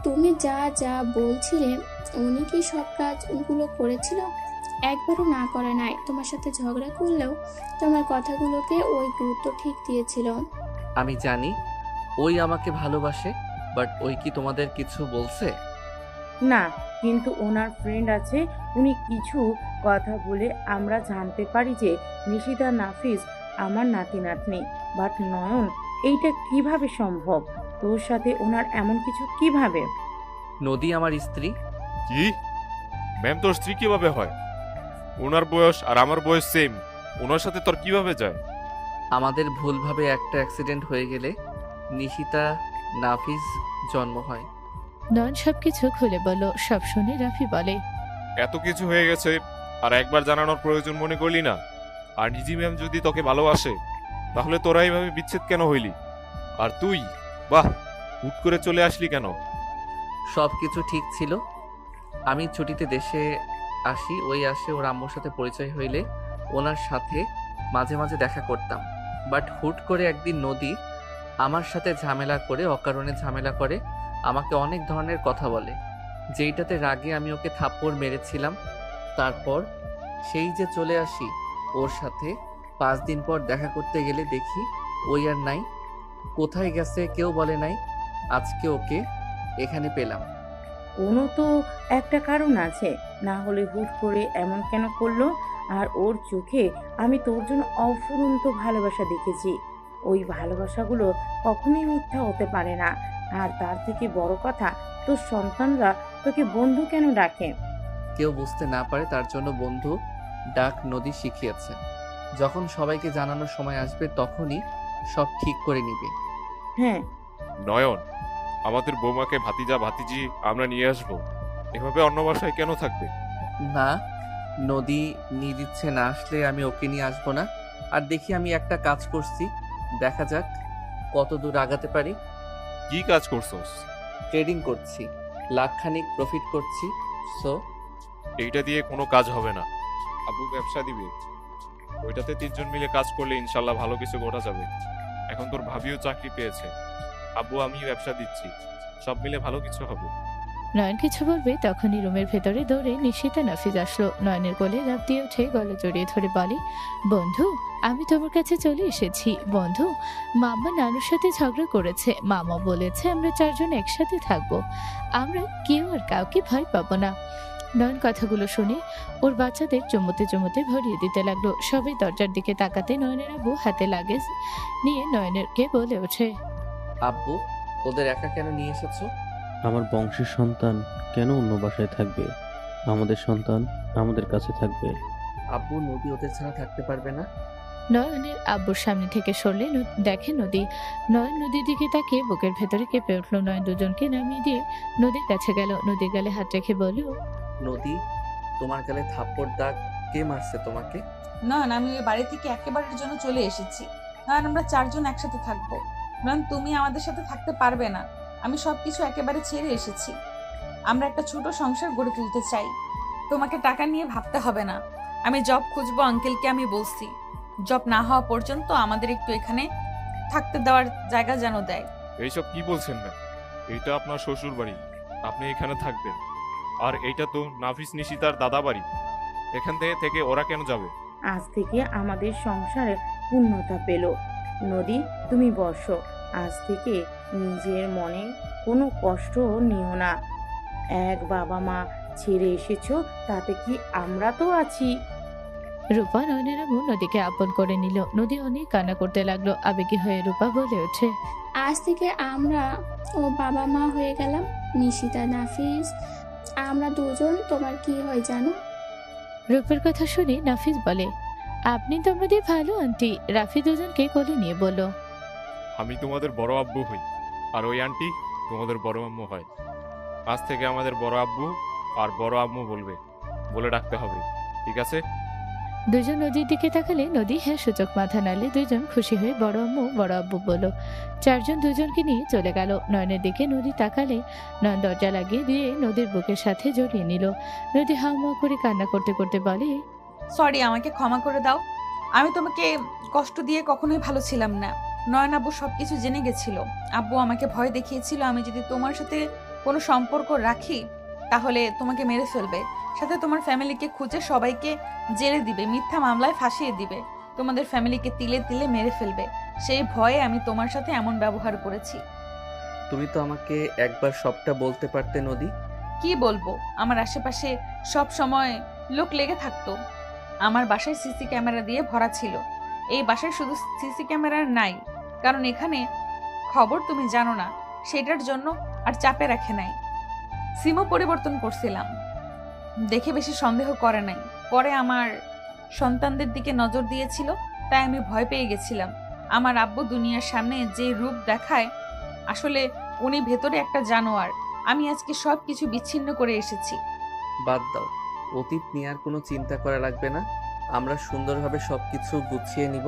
তুমি যা যা বলছিলে, উনি কি সব কাজগুলো করেছিল? একবারও না করে নাই। তোমার সাথে ঝগড়া করলেও তোমার কথাগুলোকে ওই গুরুত্ব ঠিক দিয়েছিল। আমি জানি ওই আমাকে ভালোবাসে, বাট ওই কি তোমাদের কিছু বলছে? না, কিন্তু ওনার ফ্রেন্ড আছে, উনি কিছু কথা বলে আমরা জানতে পারি যে নিশিতা নাফিস আমার নাতি নাতনি। বাট নয়ন, এইটা কিভাবে সম্ভব? তোর সাথে ওনার এমন কিছু কিভাবে? নদী আমার স্ত্রী। কি? ম্যাম, তোর স্ত্রী কিভাবে হয়? ওনার বয়স আর আমার বয়স সেম, ওনার সাথে তোর কিভাবে যায়? আমাদের ভুলভাবে একটা অ্যাক্সিডেন্ট হয়ে গেলে নিশিতা নাফিস জন্ম হয়। নয়ন সবকিছু খুলে বলল। সব শুনে রাফি বলে, এত কিছু হয়ে গেছে আর একবার জানানোর প্রয়োজন মনে করলি না? আর নিজি ম্যাম যদি তোকে ভালোবাসে, তাহলে তোরা এইভাবে বিচ্ছেদ কেন হইলি? আর তুই, বাহ, হুট করে চলে আসলি কেন? সব কিছু ঠিক ছিল। আমি ছুটিতে দেশে আসি, ওই আসে ওর আম্মুর সাথে পরিচয় হইলে ওনার সাথে মাঝে মাঝে দেখা করতাম। বাট হুট করে একদিন নদী আমার সাথে ঝামেলা করে, অকারণে ঝামেলা করে, আমাকে অনেক ধরনের কথা বলে, যেইটাতে রাগে আমি ওকে থাপ্পড় মেরেছিলাম। তারপর সেই যে চলে আসি ওর সাথে, 5 দিন পর দেখা করতে গেলে দেখি ওই আর নাই। কোথায় গেছে কেউ বলে নাই। আজকে ওকে এখানে পেলাম। কোনো তো একটা কারণ আছে, না হলে হুট করে এমন কেন করলো? আর ওর চোখে আমি তোর জন্য অফুরন্ত ভালোবাসা দেখেছি। ওই ভালোবাসাগুলো কখনোই মিথ্যা হতে পারে না। আর তার থেকে বড় কথা, তোর সন্তানরা তোকে বন্ধু কেন ডাকে? কেউ বুঝতে না পারে তার জন্য বন্ধু ডাক নদী শিখিয়েছে। যখন সবাইকে জানানোর সময় আসবে তখনই সব ঠিক করে নিবে। হ্যাঁ, নয়ন, আমাদের বৌমাকে ভাতিজা ভাতিজি আমরা নিয়ে আসবো। এভাবে অন্য বাসায় কেন থাকবে? না, নদী নিজ ইচ্ছে না আসলে আমি ওকে নিয়ে আসবো না। আর দেখি আমি একটা কাজ করছি, দেখা যাক কত দূর আগাতে পারি। কি কাজ করছোস? ট্রেডিং করছি, লাখখানিক প্রফিট করছি। সো এইটা দিয়ে কোনো কাজ হবে না। আব্বু ব্যবসা দিবে, ওইটাতে 3 জন মিলে কাজ করলে ইনশাল্লাহ ভালো কিছু করা যাবে। এখন তোর ভাবিও চাকরি পেয়েছে, আব্বু আমি ব্যবসা দিচ্ছি, সব মিলে ভালো কিছু হবে। নয়ন কিছু বলবে তখনই রুমের ভেতরে দৌড়ে নিশিতা নাফিজ আসলো। নয়নের কোলে লাফ দিয়ে উঠে গলা জড়িয়ে ধরে বলে, বন্ধু আমি তোমার কাছে চলে এসেছি। বন্ধু, মামা নানুর সাথে ঝগড়া করেছে। মামা বলেছে আমরা 4জন একসাথে থাকবো। আমরা কেউ আর কাউকে ভয় পাবো না। নয়ন কথাগুলো শুনে ওর বাচ্চাদের চুমুতে চুমুতে ভরিয়ে দিতে লাগলো। সবাই দরজার দিকে তাকাতে নয়নের আব্বু হাতে লাগেজ নিয়ে নয়নেরকে বলে ওঠে, আব্বু ওদের একা কেন নিয়ে এসেছো? আমার বংশের সন্তান কেন অন্য বাসায় থাকবে? আমাদের সন্তান আমাদের কাছে থাকবে। আব্বু নদী ওদের ছাড়া থাকতে পারবে না। নয়নের আব্বুর সামনে থেকে সরলে দেখে নদী। নয়ন নদীর দিকে তাকিয়ে বুকের ভেতরে কেঁপে উঠলো। নয়ন দুজনকে নামিয়ে দিয়ে নদীর কাছে গেল। নদীর গালে হাত রেখে বলল, নদী তোমার গালে থাপ্পড় দাগ কে মারছে তোমাকে? নয়ন, আমি ওই বাড়ি থেকে একেবারের জন্য চলে এসেছি। নয়ন, আমরা 4জন একসাথে থাকবো। নয়ন, তুমি আমাদের সাথে থাকতে পারবে না। আমি সবকিছু একেবারে ছেড়ে এসেছি। আমরা একটা ছোট সংসার গড়ে তুলতে চাই। তোমাকে টাকা নিয়ে ভাবতে হবে না। আমি জব খুঁজবো, আঙ্কেলকে আমি বলছি। জব না হওয়া পর্যন্ত আমাদের একটু এখানে থাকতে দেওয়ার জায়গা যেন দেয়। এইসব কি বলছেন না? এইটা আপনার শ্বশুর বাড়ি, আপনি এখানে থাকবেন। আর এইটা তো নাফিস নিশিতার দাদা বাড়ি, এখান থেকে ওরা কেন যাবে? আজ থেকে আমাদের সংসারে পূর্ণতা পেল। নদী তুমি বসো। আজ থেকে নিজের মনে কোনো কষ্ট নিও না। এক বাবা মা ছেড়ে এসেছো, তাতে কি আমরা তো আছি। রূপা নয়নের আম্মু নদীকে আপন করে নিল। নদী অনেক কান্না করতে লাগলো। আবেগী হয়ে রূপা বলে ওঠে, আজ থেকে আমরা ও বাবা মা হয়ে গেলাম। নিশিতা, নাফিস, আমরা দুজন। তোমার কি হয় জানো? রূপের কথা শুনে নাফিস বলে, আপনি তো আমাদের ভালো আন্টি। রাফি দুজনকে কোলে নিয়ে বলল, আমি তোমাদের বড় আব্বু হই, আর ওই আন্টি তোমাদের বড় আম্মু হয়। আজ থেকে আমাদের বড় আব্বু আর বড় আম্মু বলে ডাকতে হবে, ঠিক আছে? দুজন নদীর দিকে তাকালে নদী হ্যাঁ সূচক মাথা নাড়লে দুজন খুশি হয়ে বড় আম্মু বড় আব্বু বলল। 4জন দুজনকে নিয়ে চলে গেল। নয়নের দিকে নদী তাকালে নয়ন দরজা লাগিয়ে দিয়ে নদীর বুকের সাথে জড়িয়ে নিল। নদী হাউমাউ করে কান্না করতে করতে বলে, সরি, আমাকে ক্ষমা করে দাও। আমি তোমাকে কষ্ট দিয়ে কখনোই ভালো ছিলাম না। নয়ন আব্বু সবকিছু জেনে গেছিল। আব্বু আমাকে ভয় দেখিয়েছিল আমি যদি তোমার সাথে কোনো সম্পর্ক রাখি তাহলে তোমাকে মেরে ফেলবে, সাথে তোমার ফ্যামিলিকে খুঁজে সবাইকে জেলে দিবে, মিথ্যা মামলায় ফাঁসিয়ে দিবে, তোমাদের ফ্যামিলিকে তিলে তিলে মেরে ফেলবে। সেই ভয়ে আমি তোমার সাথে এমন ব্যবহার করেছি। তুমি তো আমাকে একবার সবটা বলতে পারতে নদী। কি বলবো? আমার আশেপাশে সব সময় লোক লেগে থাকতো। আমার বাসায় সিসি ক্যামেরা দিয়ে ভরা ছিল। এই বাসায় শুধু সিসি ক্যামেরা নাই, কারণ এখানে খবর তুমি জানো না, সেটার জন্য আর চাপে রাখে নাই। সিমও পরিবর্তন করছিলাম, দেখে বেশি সন্দেহ করে নাই। পরে আমার সন্তানদের দিকে নজর দিয়েছিল, তাই আমি ভয় পেয়ে গেছিলাম। আমার আব্বু দুনিয়ার সামনে যে রূপ দেখায়, আসলে উনি ভেতরে একটা জানোয়ার। আমি আজকে সব কিছু বিচ্ছিন্ন করে এসেছি। বাদ দাও, অতীত নিয়ে আর কোনো চিন্তা করা লাগবে না। আমরা সুন্দরভাবে সবকিছু গুছিয়ে নিব।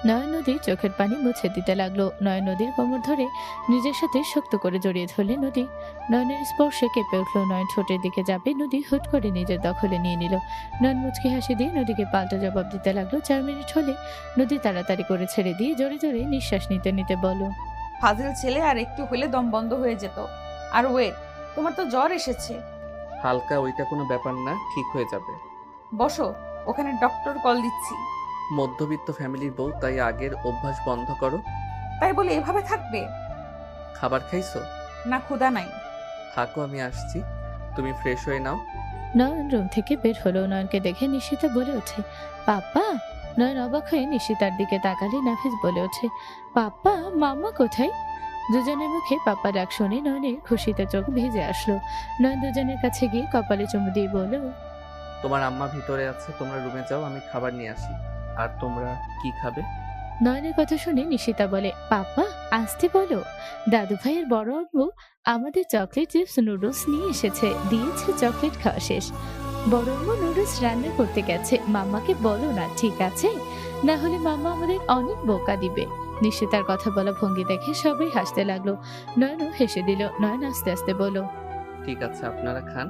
নয়ন নদীর চোখের পানি মুছে দিতে লাগলো। নয়ন নদীর কোমর ধরে নিজের সাথে শক্ত করে জড়িয়ে ধরলে নদী। নয়নের স্পর্শে কেঁপে উঠল। নয়ন ঠোঁটের দিকে যাবে, নদী হুট করে নিজের দখলে নিয়ে নিল। নয়ন মুচকি হাসি দিয়ে নদীকে পাল্টা জবাব দিতে লাগলো। 4 মিনিট হলে নদী তাড়াতাড়ি করে ছেড়ে দিয়ে জোরে জোরে নিঃশ্বাস নিতে নিতে বলল, ফাজিল ছেলে, আর একটু হলে দম বন্ধ হয়ে যেত। আর ওয়েট, তোমার তো জ্বর এসেছে। হালকা, ওইটা কোনো ব্যাপার না, ঠিক হয়ে যাবে। বসো, ওখানে ডক্টর কল দিচ্ছি। মধ্যবিত্ত ফ্যামিলির বউ, তাই আগের অভ্যাস বন্ধ করো। তাই বলে এভাবে থাকবে? খাবার খাইছো? না, ক্ষুধা নাই। থাকো, আমি আসছি, তুমি ফ্রেশ হয়ে নাও। নয়ন রুম থেকে বের হলো। নয়নকে দেখে নিশিতা বলে ওঠে, পাপ্পা। নয়ন অবাক হয়ে নিশিতার দিকে তাকালে নাফিস বলে ওঠে, পাপ্পা, মাম্মা কোথায়? দুজনের মুখে পাপ্পা ডাক শুনে নয়নের খুশিতে চোখ ভিজে আসলো। নয়ন দুজনের কাছে গিয়ে কপালে চুমু দিয়ে বলল, তোমার আম্মা ভিতরে আছে, তোমরা রুমে যাও, আমি খাবার নিয়ে আসি। আর তোমরা কি খাবে? নয়নের কথা শুনে নিশিতা বলে, পাপ্পা আসতে বলো। দাদু ভাইয়ের বড় আব্বু আমাদের চকলেট চিপস নুডলস নিয়ে এসেছে, দিয়েছে চকলেট খাওয়া শেষ। বড় আম্মু নুডলস রান্না করতে গেছে, মাম্মাকে বলো না, ঠিক আছে? না হলে মাম্মা আমাদের অনেক বোকা দিবে। নিশ্চিতার কথা বলা ভঙ্গি দেখে সবাই হাসতে লাগলো। নয়নও হেসে দিল। নয়ন আস্তে আস্তে বলল, ঠিক আছে, আপনারা খান,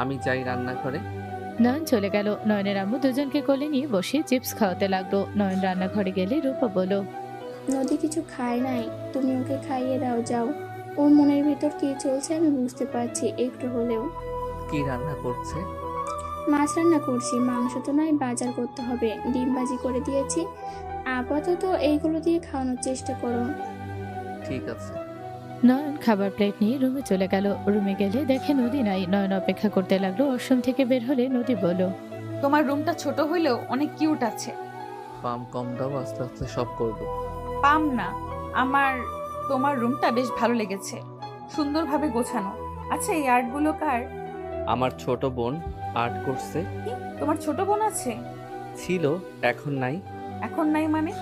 আমি যাই রান্নাঘরে। নয়ন চলে গেল। নয়নের আম্মু দুজনকে কোলে নিয়ে বসে চিপস খাওয়াতে লাগলো। নয়ন রান্নাঘরে গেলে রূপা বলল, নদী কিছু খায় নাই, তুমি ওকে খাইয়ে দাও, যাও। ওর মনের ভিতর কি চলছে আমি বুঝতে পারছি একটু হলেও। কি রান্না করছে? মাছ রান্না করছি, মাংস তো নয়, বাজার করতে হবে, ডিম ভাজি করে দিয়েছি। আপাতত এইগুলো দিয়ে খাওয়ানোর চেষ্টা করো। ঠিক আছে। নয়ন খাবার প্লেট নিয়ে রুমে চলে গেল। রুমে গেলে দেখে নদী নাই। নয়ন অপেক্ষা করতে লাগলো। ওয়াশরুম থেকে বের হলে নদী বলল, তোমার রুমটা ছোট হইলেও অনেক কিউট আছে। পাম কম দাও, আস্তে আস্তে সব করব। পাম না, আমার তোমার রুমটা বেশ ভালো লেগেছে, সুন্দরভাবে গোছানো। আচ্ছা, এই আর্টগুলো কার? আমার ছোট বোন আর্ট করছে। কি, তোমার ছোট বোন আছে? ছিল, এখন নাই। এখন নাই মানে?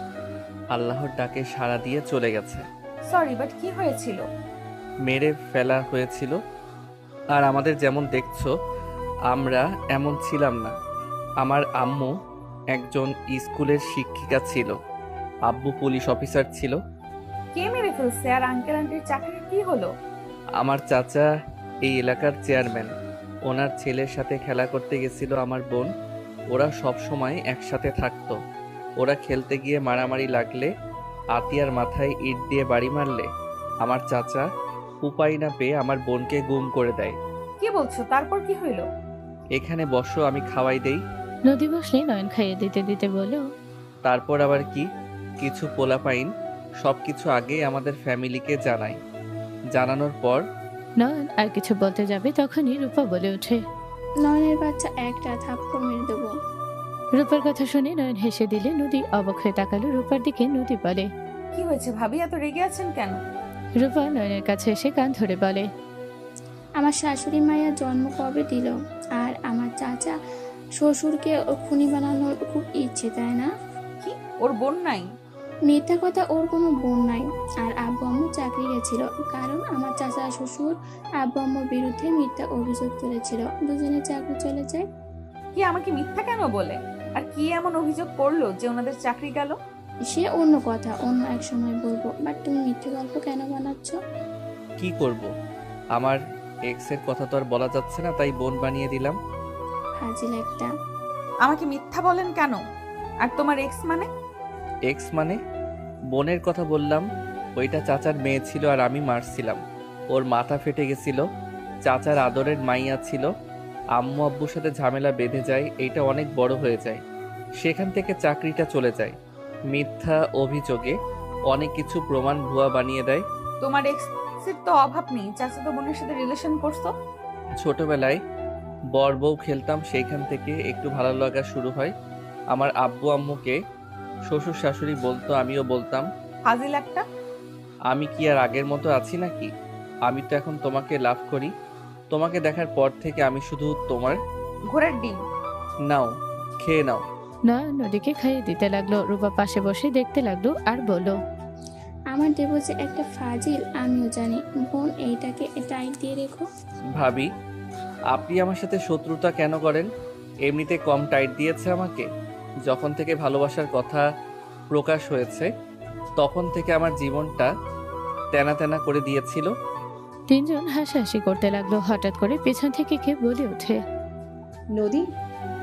আল্লাহর ডাকে সাড়া দিয়ে চলে গেছে। সরি, বাট কি হয়েছিল? মেরে ফেলা হয়েছিল। আর আমাদের যেমন দেখছো, আমরা এমন ছিলাম না। আমার আম্মু একজন স্কুলের শিক্ষিকা ছিল, আব্বু পুলিশ অফিসার ছিল। কে মেরে ফেলছে? আর আঙ্কেল আন্টির চাকরির কি হলো? আমার চাচা এই এলাকার চেয়ারম্যান, ওনার ছেলের সাথে খেলা করতে গেছিল আমার বোন। ওরা সব সময় একসাথে থাকতো। ওরা খেলতে গিয়ে মারামারি লাগলে, আতিয়ার মাথায় ইট দিয়ে বাড়ি মারলে, আমার চাচা উপায় না পেয়ে আমার বোনকে গুম করে দেয়। কি বলছো? তারপর কি হইলো? এখানে বসো, আমি খাওয়াই দেই। নদী বসলে নয়ন খাইয়ে দিতে দিতে বলল, তারপর আবার কি, কিছু পোলাপাইন সব কিছু আগে আমাদের ফ্যামিলিকে জানাই। জানানোর পর নয়ন আর কিছু বলতে যাবে তখনই রূপা বলে ওঠে, নয়নের বাচ্চা একটা থাপ্পড় মেরে দেবো। রূপার কথা শুনে নয়ন হেসে দিলে নদী অবাক হয়ে তাকালো রূপার দিকে। নদী বলে, কি হয়েছে ভাবি, এত রেগে আছেন কেন? রূপা নয়নের কাছে এসে কান ধরে বলে, আমার শাশুড়ি মায়ের জন্ম কবে দিল? আর আমার চাচা শ্বশুরকে ও খুনি বানানোর খুব ইচ্ছে, তাই না? কি, ওর বোন নাই? মিথ্যা কথা, ওর কোনো বোন নাই। আর আব্বু আম্মু চাকরি গেছিল, কারণ আমার চাচা শ্বশুর আব্বু আম্মুর বিরুদ্ধে মিথ্যা অভিযোগ তুলেছিল, দুজনে চাকরি চলে যায়। কি, আমাকে মিথ্যা কেন বলে? আর কি এমন অভিযোগ করলো যে ওনাদের চাকরি গেল? সে অন্য কথা, অন্য এক সময় বলবো, বাট তুমি মিথ্যে গল্প কেন বানাচ্ছ? কি করব? আমার এক্সের কথা তো আর বলা যাচ্ছে না, তাই বোন বানিয়ে দিলাম। ফাজিল একটা। আমাকে মিথ্যা বলেন কেন? আর তোমার এক্স মানে? এক্স মানে? বোনের কথা বললাম। ওইটা চাচার মেয়ে ছিল আর আমি মারছিলাম। ওর মাথা ফেটে গেছিল। চাচার আদরের মাইয়া ছিল। আম্মু আব্বুর সাথে ঝামেলা বেঁধে যায়, এইটা অনেক বড় হয়ে যায়। সেখান থেকে চাকরিটা চলে যায়। মিথ্যা অভিযোগে অনেক কিছু প্রমাণ ভুয়া বানিয়ে দেয়। তোমার এক্সের তো অভাব নেই, চাচাতো বোনের সাথে রিলেশন করছো। ছোটবেলায় বর বউ খেলতাম, সেইখান থেকে একটু ভালো লাগা শুরু হয়। আমার আব্বু আম্মুকে শ্বশুর শাশুড়ি বলতো, আমিও বলতাম। ফাজিল একটা। আমি কি আর আগের মতো আছি নাকি? আমি তো এখন তোমাকে লাভ করি। তোমাকে দেখার পর থেকে আমি শুধু তোমার। ঘোড়ার ডিম। নাও, খেয়ে নাও। নয়ন নদীকে খাইয়ে দিতে লাগলো। রূপা পাশে বসে দেখতে লাগলো আর বলল, আমার দেবো যে একটা ফাজিল, আমিও জানি। বোন, এইটাকে টাইট দিয়ে রেখো। ভাবি, আপনি আমার সাথে শত্রুতা কেন করেন? এমনিতে কম টাইট দিয়েছে আমাকে। যখন থেকে ভালোবাসার কথা প্রকাশ হয়েছে, তখন থেকে আমার জীবনটা তেনা তেনা করে দিয়েছিল। তিনজন হাসাহাসি করতে লাগলো। হঠাৎ করে পেছন থেকে কে বলে ওঠে, নদী,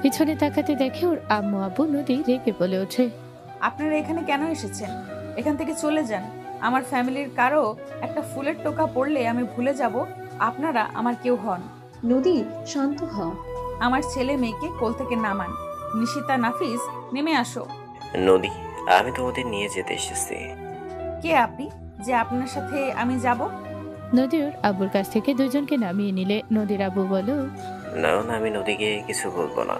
পিছনে তাকাতে দেখে ওর আম্মু আব্বু। নদী রেগে বলে ওঠে, আপনারা এখানে কেন এসেছেন? এখান থেকে চলে যান। আমার ফ্যামিলির কারো একটা ফুলের টোকা পড়লে আমি ভুলে যাব আপনারা আমার কেউ হন। নদী শান্ত হ। আমার ছেলে মেয়েকে কোল থেকে নামান। নিশিতা, নাফিস, নেমে আসো। নদী, আমি তোমাদের নিয়ে যেতে এসেছি। কে আপনি যে আপনার সাথে আমি যাব? নদী ওর আব্বুর কাছ থেকে দুজনকে নামিয়ে নিলে নদীর আব্বু বলো, নয়ন, আমি নদীকে কিছু বলবো না।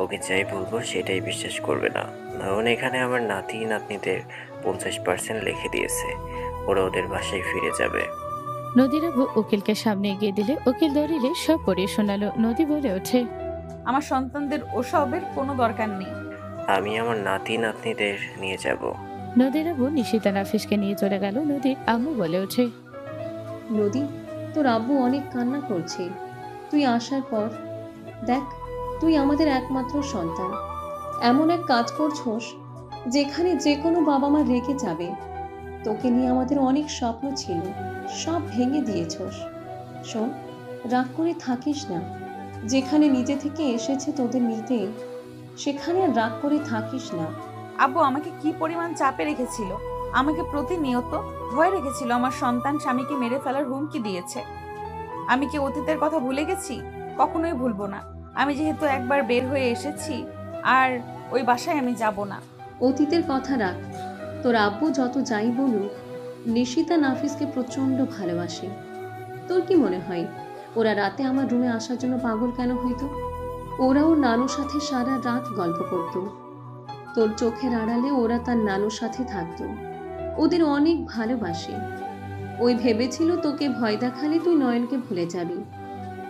ওকে যাই বলবো সেটাই বিশ্বাস করবে না। নয়ন এখানে আমার নাতি নাতনিদের 50% লিখে দিয়েছে। ওরা ওদের বাসায় ফিরে যাবে। নদীর আব্বু উকিলকে সামনে এগিয়ে দিলে উকিল দৌড়িলে সব পড়িয়ে শোনালো। নদী বলে ওঠে, আমার সন্তানদের ওসবের কোনো দরকার নেই। আমি আমার নাতি নাতনিদের নিয়ে যাব। নদীর আব্বু নিশিতা নাফিসকে নিয়ে চলে গেল। নদীর আম্মু বলে ওঠে, নদী, তোর আব্বু অনেক কান্না করছে। তুই আসার পর দেখ তুই আমাদের একমাত্র সন্তান। এমন এক কাজ করছোস যেখানে যে কোনো বাবা মা রেগে যাবে। তোকে নিয়ে আমাদের অনেক স্বপ্ন ছিল, সব ভেঙে দিয়েছোস। শোন, রাগ করে থাকিস না। যেখানে নিজে থেকে এসেছে তোদের নিতে, সেখানে আর রাগ করে থাকিস না। আব্বু আমাকে কি পরিমাণ চাপে রেখেছিল, আমাকে প্রতিনিয়ত ভয় রেখেছিল। আমার সন্তান স্বামীকে মেরে ফেলার হুমকি দিয়েছে। আমি কি অতীতের কথা ভুলে গেছি? কখনোই ভুলবো না। আমি যেহেতু একবার বের হয়ে এসেছি, আর ওই বাসায় আমি যাব না। অতীতের কথা রাখ। তোর আব্বু যত যাই বলুক, নিশিতা নাফিসকে প্রচণ্ড ভালোবাসে। তোর কি মনে হয় ওরা রাতে আমার রুমে আসার জন্য পাগল কেন হইতো? ওরা ওর নানুর সাথে সারা রাত গল্প করত। তোর চোখের আড়ালে ওরা তার নানুর সাথে থাকতো। ওদের অনেক ভালোবাসে। ওই ভেবেছিল তোকে ভয় দেখালে তুই নয়নকে ভুলে যাবি,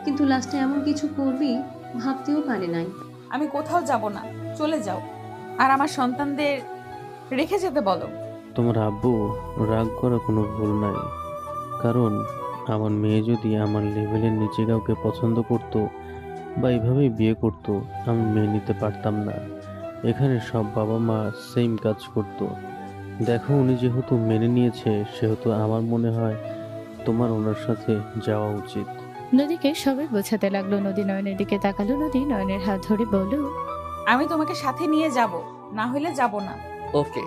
কিন্তু লাস্টে এমন কিছু করবি ভাবতেও পারে নাই। আমি কোথাও যাব না, চলে যাও। আর আমার সন্তানদের রেখে যেতে বলো। তোমার আব্বু রাগ করা কোনো ভুল নাই, কারণ আমার মেয়ে যদি আমার লেভেলের নিচে কাউকে পছন্দ করতো বা এইভাবেই বিয়ে করতো, আমি মেনে নিতে পারতাম না। এখানে সব বাবা মা সেম কাজ করতো। দেখো, উনি যেহেতু মেনে নিয়েছে, সেহেতু আমার মনে হয় তোমার ওনার সাথে যাওয়া উচিত। নদীকে সবাই বোঝাতে লাগলো। নদী নয়নের দিকে তাকালো। নদী নয়নের হাত ধরে বলল, আমি তোমাকে সাথে নিয়ে যাব, না হলে যাব না। ওকে।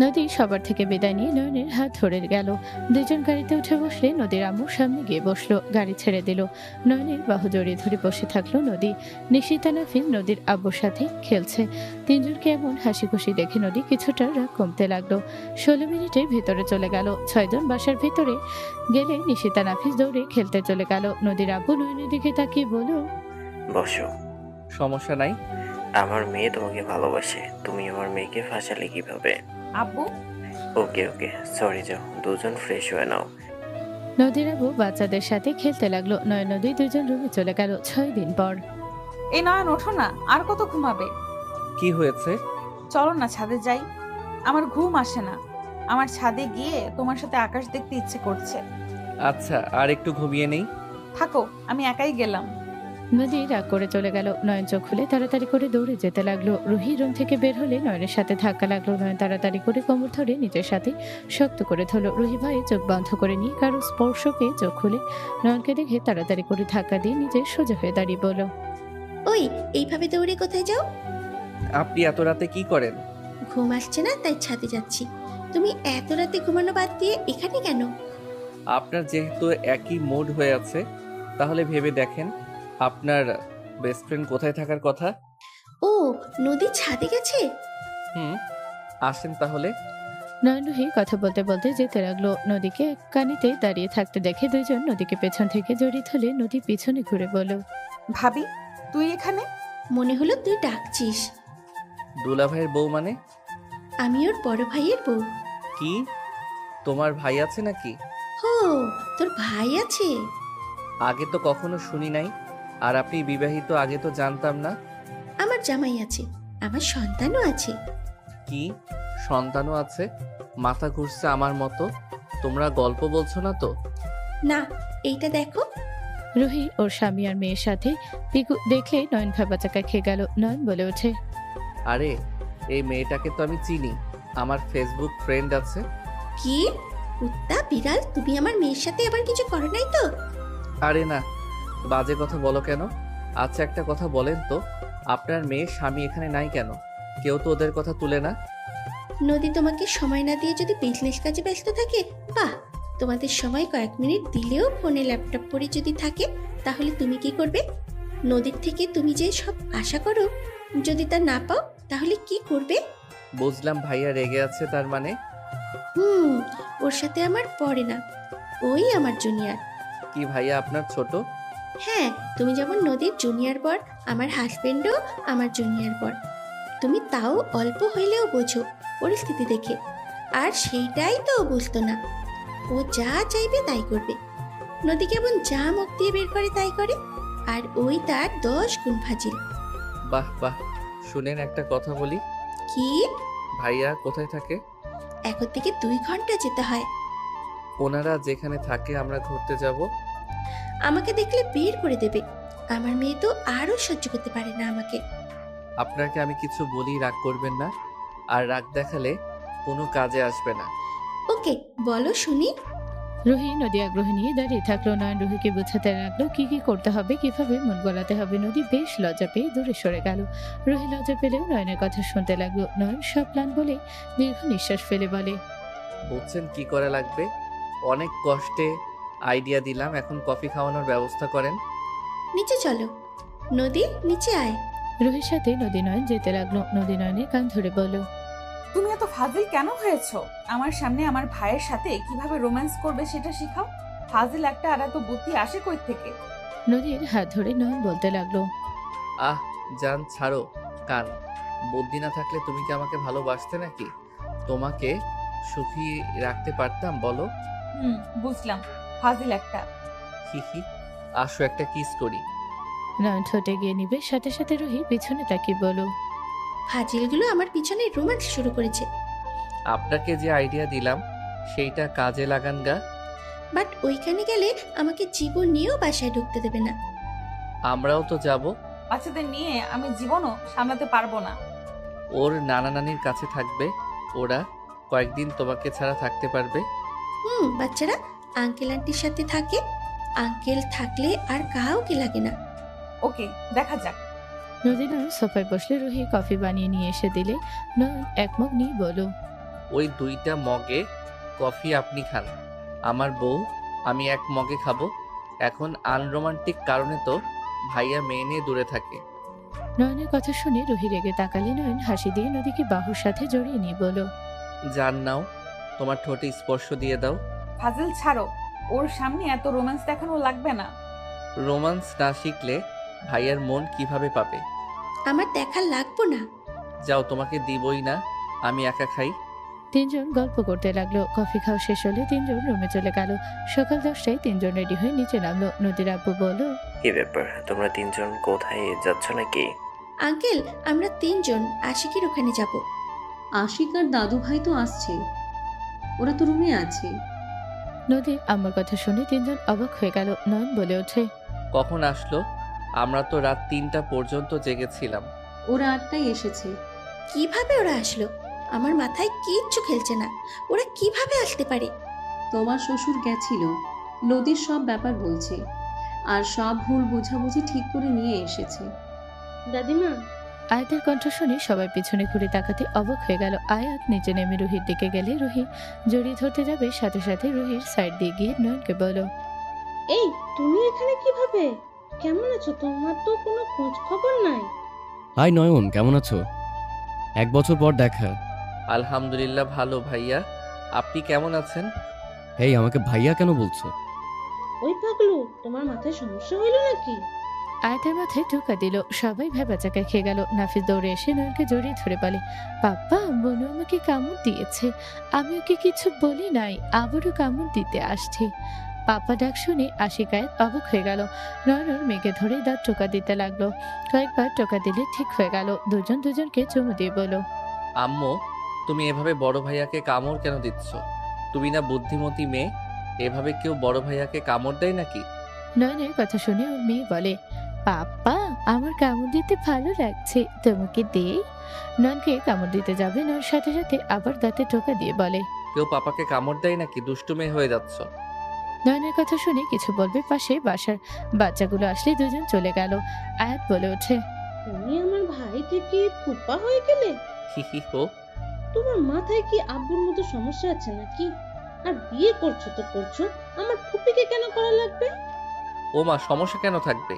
নদী সবার থেকে বিদায় নিয়ে নয়নের হাত ধরে গেল। দুজন গাড়িতে উঠে বসলে নদীর আম্মু সামনে গিয়ে বসলো। গাড়ি ছেড়ে দিল। নয়নের বাহু জড়িয়ে ধরে বসে থাকলো নদী। নিশিতা নাফিস নদীর আব্বুর সাথে খেলছে। তিনজনকে এমন হাসি খুশি দেখে নদী কিছুটা রাগ কমতে লাগলো। 16 মিনিটে ভেতরে চলে গেল। 6 জন বাসার ভেতরে গেলে নিশিতা নাফিস দৌড়ে খেলতে চলে গেল। নদীর আব্বু নয়নের দিকে তাকিয়ে বলল, বসো। সমস্যা নাই। আমার মেয়ে তোমাকে ভালোবাসে, তুমি আমার মেয়েকে ফাঁসালে কিভাবে? আব্বু ওকে ওকে, সরি, যাও দুজন ফ্রেশ হয়ে নাও। নদীর আব্বু বাচ্চাদের সাথে খেলতে লাগলো। নয় নদী দুজন রুমে চলে গেল। 6 দিন পর। এই নয়ন, ওঠো না, আর কত ঘুমাবে? কি হয়েছে? চলো না ছাদে যাই। আমার ঘুম আসে না। আমার ছাদে গিয়ে তোমার সাথে আকাশ দেখতে ইচ্ছে করছে। আচ্ছা, আর একটু ঘুমিয়ে নেই। থাকো, আমি একাই গেলাম। নদী রাগ করে চলে গেল। নয়ন চোখ খুলে তাড়াতাড়ি করে দৌড়ে যেতে লাগলো। রুহি রুম থেকে বের হলে নয়নের সাথে ধাক্কা লাগলো। নয়ন তাড়াতাড়ি করে কোমর ধরে নিজের সাথে শক্ত করে ধরলো। রুহি ভয়ে চোখ বন্ধ করে নিয়ে কারো স্পর্শ পেয়ে চোখ খুলে নয়নকে দেখে তাড়াতাড়ি করে ধাক্কা দিয়ে নিজে সোজা হয়ে দাঁড়িয়ে বলল, ওই, এইভাবে দৌড়ে কোথায় যাও? আপনি এত রাতে কি করেন? ঘুম আসছে না, তাই ছাদে যাচ্ছি। তুমি এত রাতে ঘুমানো বাদ দিয়ে এখানে কেন? আপনার যেহেতু একই মুড হয়ে আছে, তাহলে ভেবে দেখেন আপনার বেস্ট ফ্রেন্ড কোথায় থাকার কথা। ও, নদী ছাদে গেছে? আসেন তাহলে। নয়ন রুহি কথা বলতে বলতে যেতে লাগলো। নদীকে এক কানিতে দাঁড়িয়ে থাকতে দেখে দুজন নদীকে পেছন থেকে জড়িয়ে ধরে নদী পিছনে ঘুরে বলল, ভাবি, তুই এখানে? মনে হলো তুই ডাকছিস। দুলা ভাইয়ের বউ মানে? আমি ওর বড় ভাইয়ের বউ। কি, তোমার ভাই আছে নাকি? হো, তোর ভাই আছে? আগে তো কখনো শুনি নাই। আর আপনি বিবাহিত, আগে তো জানতাম না। আমার জামাই আছে, আমার সন্তানও আছে। কি, সন্তানও আছে? মাথা ঘুরছে আমার মতো। তোমরা গল্প বলছো না তো? না, এইটা দেখো। রুহি ওর স্বামী আর মেয়ের সাথে পিকু দেখলে নয়ন ভাবাচাকা খেয়ে গেল। নয়ন বলে ওঠে, আরে, এই মেয়েটাকে তো আমি চিনি, আমার ফেসবুক ফ্রেন্ড আছে। কি কুত্তা বিড়াল, তুমি আমার মেয়ের সাথে আবার কিছু করো নাই তো? আরে না, বাজে কথা বলো কেন? আচ্ছা, একটা কথা বলেন তো, আপনার মেয়ের স্বামী এখানে নাই কেন? কেউ তো ওদের কথা তুলে না। নদী তোমাকে সময় না দিয়ে যদি বিজনেস কাজে ব্যস্ত থাকে, বাহ। তোমাদের সময় কয়েক মিনিট দিলেও ফোনে ল্যাপটপ পড়ে যদি থাকে, তাহলে তুমি কি করবে? নদীর থেকে তুমি যে সব আশা করো, যদি তা না পাও তাহলে কি করবে? বুঝলাম, ভাইয়া রেগে আছে তার মানে। ওর সাথে আমার পড়ে না, ওই আমার জুনিয়র। কি ভাইয়া আপনার ছোট? হ্যাঁ, তুমি যেমন নদীর জুনিয়র বর, আমার হাজবেন্ডও আমার জুনিয়র বর। তুমি তাও অল্প হইলেও বোঝো পরিস্থিতি দেখে, আর সেইটাই তো ও বুঝতো না। ও যা চাইবে তাই করবে। নদী কেমন যা মুখ দিয়ে বের করে তাই করে, আর ওই তার 10 গুণ ফাজিল। বাহ বাহ, শুনেন একটা কথা বলি। কি? ভাইয়া কোথায় থাকে? এখন থেকে 2 ঘন্টা যেতে হয়। ওনারা যেখানে থাকে আমরা ঘুরতে যাব। আমাকে দেখলে বের করে দেবে। আমার মেয়ে তো আরও সহ্য করতে পারে না আমাকে। আপনাকে আমি কিছু বলি, রাগ করবেন না। আর রাগ দেখালে কোনো কাজে আসবে না। ওকে, বলো শুনি। রুহি নদী আগ্রহ নিয়ে দাঁড়িয়ে থাকলো। নয়ন রুহিকে বোঝাতে লাগলো কি কি করতে হবে, কিভাবে মন গলাতে হবে। নদী বেশ লজ্জা পেয়ে দূরে সরে গেল। রুহি লজ্জা পেলেও নয়নের কথা শুনতে লাগলো। নয়ন সব প্ল্যান বলে দীর্ঘ নিঃশ্বাস ফেলে বলে, বুঝছেন কি করা লাগবে? অনেক কষ্টে আইডিয়া দিলাম, এখন কফি খাওয়ানোর ব্যবস্থা করেন। নিচে চলো। নদী, নিচে আয়। রুহির সাথে নদী নয়ন যেতে লাগলো। নদী নয়নের কান ধরে বলল, তুমি এত ফাজিল কেন হয়েছো? আমার সামনে আমার ভাইয়ের সাথে কিভাবে রোম্যান্স করবে সেটা শেখাও। ফাজিল একটা, আর এত বুদ্ধি আসে কই থেকে? নদীর হাত ধরে নয়ন বলতে লাগলো, আহ জান, ছাড়ো কান। বুদ্ধি না থাকলে তুমি কি আমাকে ভালোবাসতে নাকি? তোমাকে সুখী রাখতে পারতাম বলো? বুঝলাম, ফাজিল একটা। হি আসো একটা কিস করি। নয়ন ঠোঁটে গিয়ে নিবে, সাথে সাথে রুহি পিছনে তাকিয়ে বলো, ফাজিলগুলো আমার পিছনে রোম্যান্স শুরু করেছে। আপনাকে যে আইডিয়া দিলাম সেইটা কাজে লাগান গা। বাট ওইখানে গেলে আমাকে জীবন নিয়েও বাসায় ঢুকতে দেবে না। আমরাও তো যাব। বাচ্চাদের নিয়ে আমি জীবনও সামলাতে পারবো না। ওর নানা নানির কাছে থাকবে, ওরা কয়েকদিন তোমাকে ছাড়া থাকতে পারবে। বাচ্চারা আঙ্কেল আন্টির সাথে থাকে। আঙ্কেল থাকলে আর কাউকে লাগে না। ওকে, দেখা যাক। নদী নয়ন সোফায় বসলে রুহি কফি বানিয়ে নিয়ে এসে দিলে। নয়ন এক মগ নিয়ে বলো, ওই 2টা মগে কফি আপনি খান, আমার বউ আমি এক মগে খাবো। এখন আনরোমান্টিক কারণে তো ভাইয়া মেয়ে নিয়ে দূরে থাকে। নয়নের কথা শুনে রুহি রেগে তাকালে। নয়ন হাসি দিয়ে নদীকে বাহুর সাথে জড়িয়ে নিয়ে বলো, জান নাও, তোমার ঠোঁটে স্পর্শ দিয়ে দাও। ফাজিল ছাড়ো, ওর সামনে এত রোম্যান্স দেখানো লাগবে না। রোমান্স না শিখলে ভাইয়ার মন কিভাবে পাবে? আমার দেখা লাগবো না। যাও, তোমাকে দিবই না, আমি একা খাই। তিনজন গল্প করতে লাগলো। কফি খাওয়া শেষ হলে তিনজন রুমে চলে গেল। সকাল 10টায় তিনজন রেডি হয়ে নিচে নামলো। নদীর আব্বু বলল, কি ব্যাপার, তোমরা তিনজন কোথায় যাচ্ছ নাকি? আঙ্কেল, আমরা তিনজন আশিকের ওখানে যাব। আশিক আর দাদু ভাই তো আসছে, ওরা তো রুমে আছে। নদী আমার কথা শুনে তিনজন অবাক হয়ে গেল। নয়ন বলে ওঠে, কখন আসলো? আমরা তো রাত 3টা পর্যন্ত জেগেছিলাম। ওরা 8টায় এসেছে। কিভাবে ওরা আসলো? আমার মাথায় কিচ্ছু খেলছে না। ওরা কিভাবে আসতে পারে? তোমার শ্বশুর গেছিল, নদীর সব ব্যাপার বলছে, আর সব ভুল বোঝাবুঝি ঠিক করে নিয়ে এসেছে। দাদিমা, আয়াতের কণ্ঠ শুনে সবাই পিছনে ঘুরে তাকাতে অবাক হয়ে গেল। আয়াত নিচে নেমে রুহির দিকে গেলে রুহি জড়িয়ে ধরতে যাবে, সাথে সাথে রুহির সাইড দিয়ে গিয়ে নয়নকে বলো, এই তুমি এখানে কিভাবে? কেমন আছো? তোমার তো কোনো খোঁজ খবর নাই। হাই নয়ন, কেমন আছো? 1 বছর পর দেখা। আলহামদুলিল্লাহ ভালো ভাইয়া, আপনি কেমন আছেন? হেই, আমাকে ভাইয়া কেন বলছো? ওই পাগলু, তোমার মাথায় সমস্যা হইল নাকি? আয়াতের মাথায় টোকা দিল। সবাই ভেবাচাকা খেয়ে গেল। নাফিস দৌড়ে এসে নয়নকে জড়িয়ে ধরে বলে, পাপ্পা, বনু আমাকে কামড় দিয়েছে। আমি ওকে কিছু বলি নাই, আবারও কামড় দিতে আসছে। পাপা ডাক শুনে আশিক আয়াত অবাক হয়ে গেল। নয়ন মেঘে ধরে দাঁত টোকা দিতে লাগলো। কয়েকবার টোকা দিলে ঠিক হয়ে গেল। দুজন দুজনকে চুমু দিয়ে বলো, আম্মু, তুমি এভাবে বড় ভাইয়াকে কামড় কেন দিচ্ছ? তুমি না বুদ্ধিমতী মেয়ে, এভাবে কেউ বড় ভাইয়াকে কামড় দেয় নাকি? নয়নের কথা শুনে ওর মেয়ে বলে, পাপ্পা, আমার কামড় দিতে ভালো লাগছে, তোমাকে দে। নয়নকে কামড় দিতে যাবে, নয়ন সাথে সাথে আবার দাঁতে টোকা দিয়ে বলে, কেউ পাপাকে কামড় দেয় নাকি? দুষ্টু মেয়ে হয়ে যাচ্ছ। নয়নের কথা শুনে কিছু বলবে পাশে বাসার বাচ্চাগুলো আসলে দুজন চলে গেল। আয়াত বলে ওঠে, তুমি আমার ভাই থেকে ফুপা হয়ে গেলে? হি হো। তোমার মাথায় কি আব্বুর মতো সমস্যা আছে নাকি? আর বিয়ে করছো তো করছো, আমার ফুপিকে কেন করা লাগবে? ও মা, সমস্যা কেন থাকবে?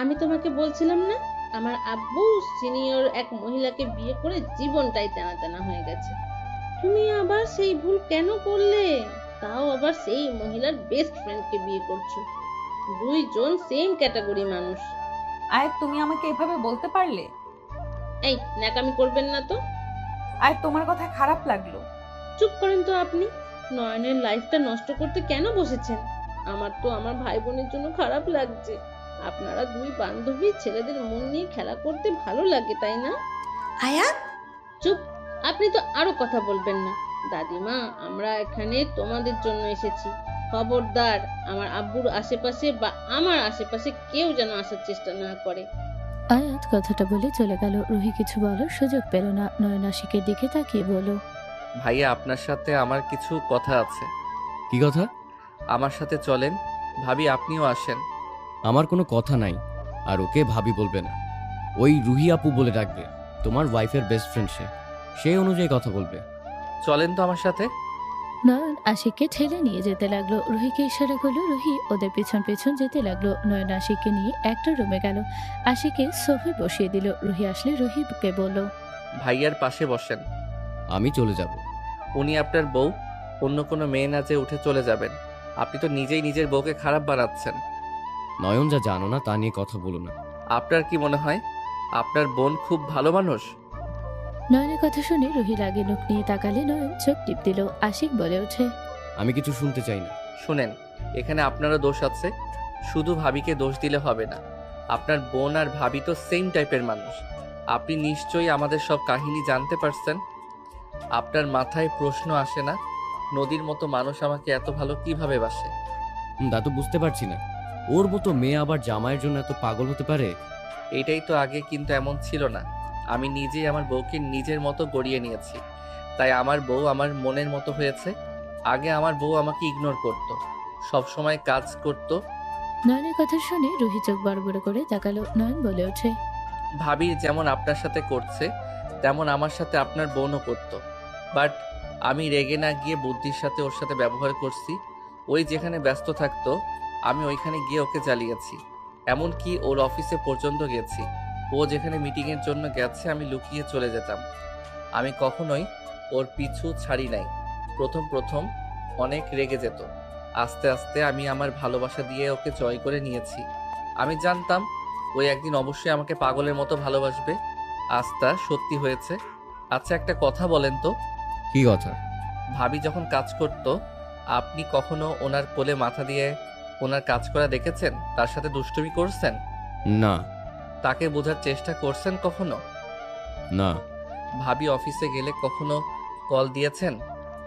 আমি তোমাকে বলছিলাম না, আমার আব্বু সিনিয়র এক মহিলাকে বিয়ে করে জীবনটাই টানা টানা হয়ে গেছে। তুমি আবার সেই ভুল কেন করলে? তাও আবার সেই মহিলার বেস্ট ফ্রেন্ডকে বিয়ে করছো। দুইজন সেম ক্যাটাগরি মানুষ। আয়াত, তুমি আমাকে এভাবে বলতে পারলে? এই ন্যাকামি করবেন না তো। আয়াত, তোমার কথা খারাপ লাগলো। চুপ করেন তো আপনি। নয়নের লাইফটা নষ্ট করতে কেন বসেছেন? আমার তো আমার ভাই বোনের জন্য খারাপ লাগছে। আপনারা দুই বান্ধবী ছেলেদের মন নিয়ে খেলা করতে ভালো লাগে, তাই না? আয়াত, চুপ, আপনি তো আরো কথা বলবেন না। দাদিমা, আমরা এখানে তোমাদের জন্য এসেছি। খবরদার আমার আব্বুর আশেপাশে বা আমার আশেপাশে কেউ যেন আসার চেষ্টা না করে। আয়াত কথাটা বলে চলে গেল। রুহি কিছু বলার সুযোগ পেল না। নয়ন আশিকের দিকে তাকিয়ে বলল, ভাইয়া আপনার সাথে আমার কিছু কথা আছে। কি কথা? আমার সাথে চলেন, ভাবি আপনিও আসেন। আমার কোনো কথা নাই, আর ওকে ভাবি বলবে না, ওই রুহি আপু বলে ডাকবে। তোমার ওয়াইফের বেস্ট ফ্রেন্ড সে, সেই অনুযায়ী কথা বলবে। চলেন তো আমার সাথে। নয়ন আশিককে ঠেলে নিয়ে যেতে লাগলো। রুহিকে ইশারা করলো। রুহি ওদের পেছন পেছন যেতে লাগলো। নয়ন আশিককে নিয়ে একটা রুমে গেল। আশিককে সোফায় বসিয়ে দিল। রুহি আসলে রুহিকে বলল, ভাইয়ার পাশে বসেন। আমি চলে যাব। উনি আপনার বউ, অন্য কোনো মেয়ে না যে উঠে চলে যাবেন। আপনি তো নিজেই নিজের বউকে খারাপ বানাচ্ছেন। নয়ন, যা জানো না তা নিয়ে কথা বলো না। আপনার কি মনে হয় আপনার বোন খুব ভালো মানুষ? নয়নের কথা শুনে রুহি লাগে লোক নিয়ে তাকালে। নয়ন চোখ টিপ দিল। আশিক বলে ওঠে, আমি কিছু শুনতে চাই না। শুনেন, এখানে আপনারও দোষ আছে। শুধু ভাবিকে দোষ দিলে হবে না। আপনার বোন আর ভাবি তো সেম টাইপের মানুষ। আপনি নিশ্চয়ই আমাদের সব কাহিনী জানতে পারছেন। আপনার মাথায় প্রশ্ন আসে না, নদীর মতো মানুষ আমাকে এত ভালো কিভাবে বাসে? তা তো বুঝতে পারছি না, ওর মতো মেয়ে আবার জামাইয়ের জন্য এত পাগল হতে পারে? এইটাই তো আগে কিন্তু এমন ছিল না। আমি নিজেই আমার বউকে নিজের মতো গড়িয়ে নিয়েছি, তাই আমার বউ আমার মনের মতো হয়েছে। আগে আমার বউ আমাকে ইগনোর করত, সব সময় কাজ করত। নয়নের কথা শুনে রুহি চোখ বড় বড় করে তাকালো। নয়ন বলে ওঠে, ভাবি যেমন আপনার সাথে করছে তেমন আমার সাথে আপনার বোনও করত। বাট আমি রেগে না গিয়ে বুদ্ধির সাথে ওর সাথে ব্যবহার করছি। ওই যেখানে ব্যস্ত থাকতো আমি ওইখানে গিয়ে ওকে জ্বালিয়েছি। এমনকি ওর অফিসে পর্যন্ত গেছি। ও যেখানে মিটিংয়ের জন্য গেছে আমি লুকিয়ে চলে যেতাম। আমি কখনোই ওর পিছু ছাড়ি নাই। প্রথম প্রথম অনেক রেগে যেত। আস্তে আস্তে আমি আমার ভালোবাসা দিয়ে ওকে জয় করে নিয়েছি। আমি জানতাম ওই একদিন অবশ্যই আমাকে পাগলের মতো ভালোবাসবে। আজ তা সত্যি হয়েছে। আচ্ছা, একটা কথা বলেন তো, কি কথা? ভাবি যখন কাজ করত আপনি কখনো ওনার কোলে মাথা দিয়ে ওনার কাজ করা দেখেছেন? তার সাথে দুষ্টুমি করছেন? না। তাকে বোঝার চেষ্টা করছেন কখনো? না। ভাবি অফিসে গেলে কখনো কল দিয়েছেন?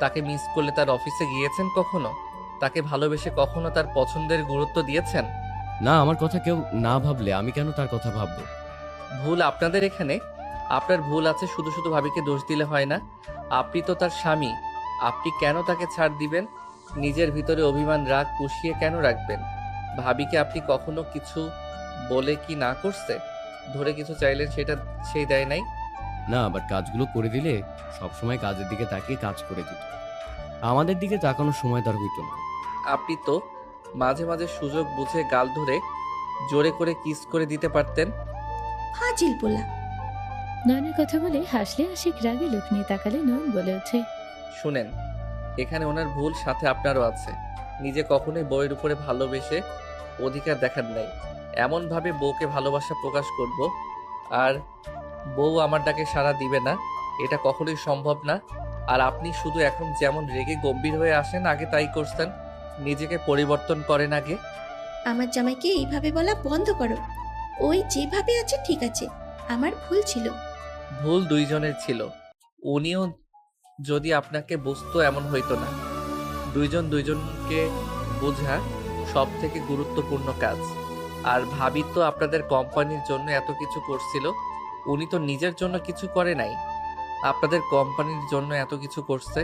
তাকে মিস করলে তার অফিসে গিয়েছেন কখনো? তাকে ভালোবেসে কখনো তার পছন্দের গুরুত্ব দিয়েছেন? না, আমার কথা কেউ না ভাবলে আমি কেন তার কথা ভাববো? ভুল আপনাদের এখানে। আপনার ভুল আছে, শুধু শুধু ভাবিকে দোষ দিলে হয় না। আপনি তো তার স্বামী, আপনি কেন তাকে ছাড় দিবেন? নিজের ভিতরে অভিমান রাগ পুষিয়ে কেন রাখবেন? ভাবিকে আপনি কখনো কিছু বলে কি না করছে? ধরে কিছু চাইলেন সেটা সেই দেয় নাই? না, আবার কাজগুলো করে দিলে সবসময় কাজের দিকে তাকিয়ে কাজ করে দিত, আমাদের দিকে তাকানোর সময় তার হইতো না। আপনি তো মাঝে মাঝে সুযোগ বুঝে গাল ধরে জোরে করে কিস করে দিতে পারতেন। ফাজিল বলা। নয়নের কথা বলে হাসলে। আশিক রাগে লোক নিয়ে তাকালে। নয়ন বলে ওঠে, শুনেন, এখানে ওনার ভুল সাথে আপনারও আছে। নিজে কখনোই বউয়ের উপরে ভালোবেসে অধিকার দেখান নাই। এমনভাবে বউকে ভালোবাসা প্রকাশ করব আর বউ আমার ডাকে সাড়া দিবে না, এটা কখনোই সম্ভব না। আর আপনি শুধু এখন যেমন রেগে গম্ভীর হয়ে আসেন, আগে তাই করতেন। নিজেকে পরিবর্তন করেন আগে। আমার জামাইকে এইভাবে বলা বন্ধ করো। ওই যেভাবে আছে ঠিক আছে, আমার ভুল ছিল। ভুল দুইজনের ছিল। উনিও যদি আপনাকে বুঝতো এমন হইতো না। দুইজন দুইজনকে বোঝা সব থেকে গুরুত্বপূর্ণ কাজ। আর ভাবি তো আপনাদের কোম্পানির জন্য এত কিছু করছিল। উনি তো নিজের জন্য কিছু করে নাই, আপনাদের কোম্পানির জন্য এত কিছু করছে।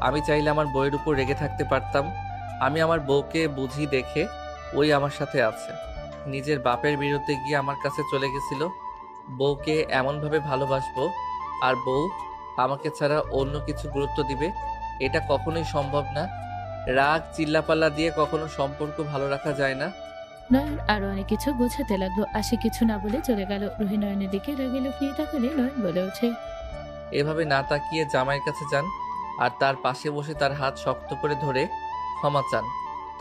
আমি চাইলে আমার বউয়ের উপর রেগে থাকতে পারতাম। আমি আমার বউকে বুঝি দেখে ওই আমার সাথে আছে। নিজের বাপের বিরুদ্ধে গিয়ে আমার কাছে চলে গেছিল। বউকে এমনভাবে ভালোবাসবো আর বউ আমাকে ছাড়া অন্য কিছু গুরুত্ব দিবে, এটা কখনোই সম্ভব না। রাগ চিল্লাপাল্লা দিয়ে কখনো সম্পর্ক ভালো রাখা যায় না। নয়ন আরো অনেক কিছু বোঝাতে লাগলো। আশিক কিছু না বলে চলে গেল। রুহি নয়নের দিকে রাগে লোক নিয়ে তাকালে। নয়ন বলে ওঠে, এভাবে না তাকিয়ে জামাইয়ের কাছে যান আর তার পাশে বসে তার হাত শক্ত করে ধরে ক্ষমা চান।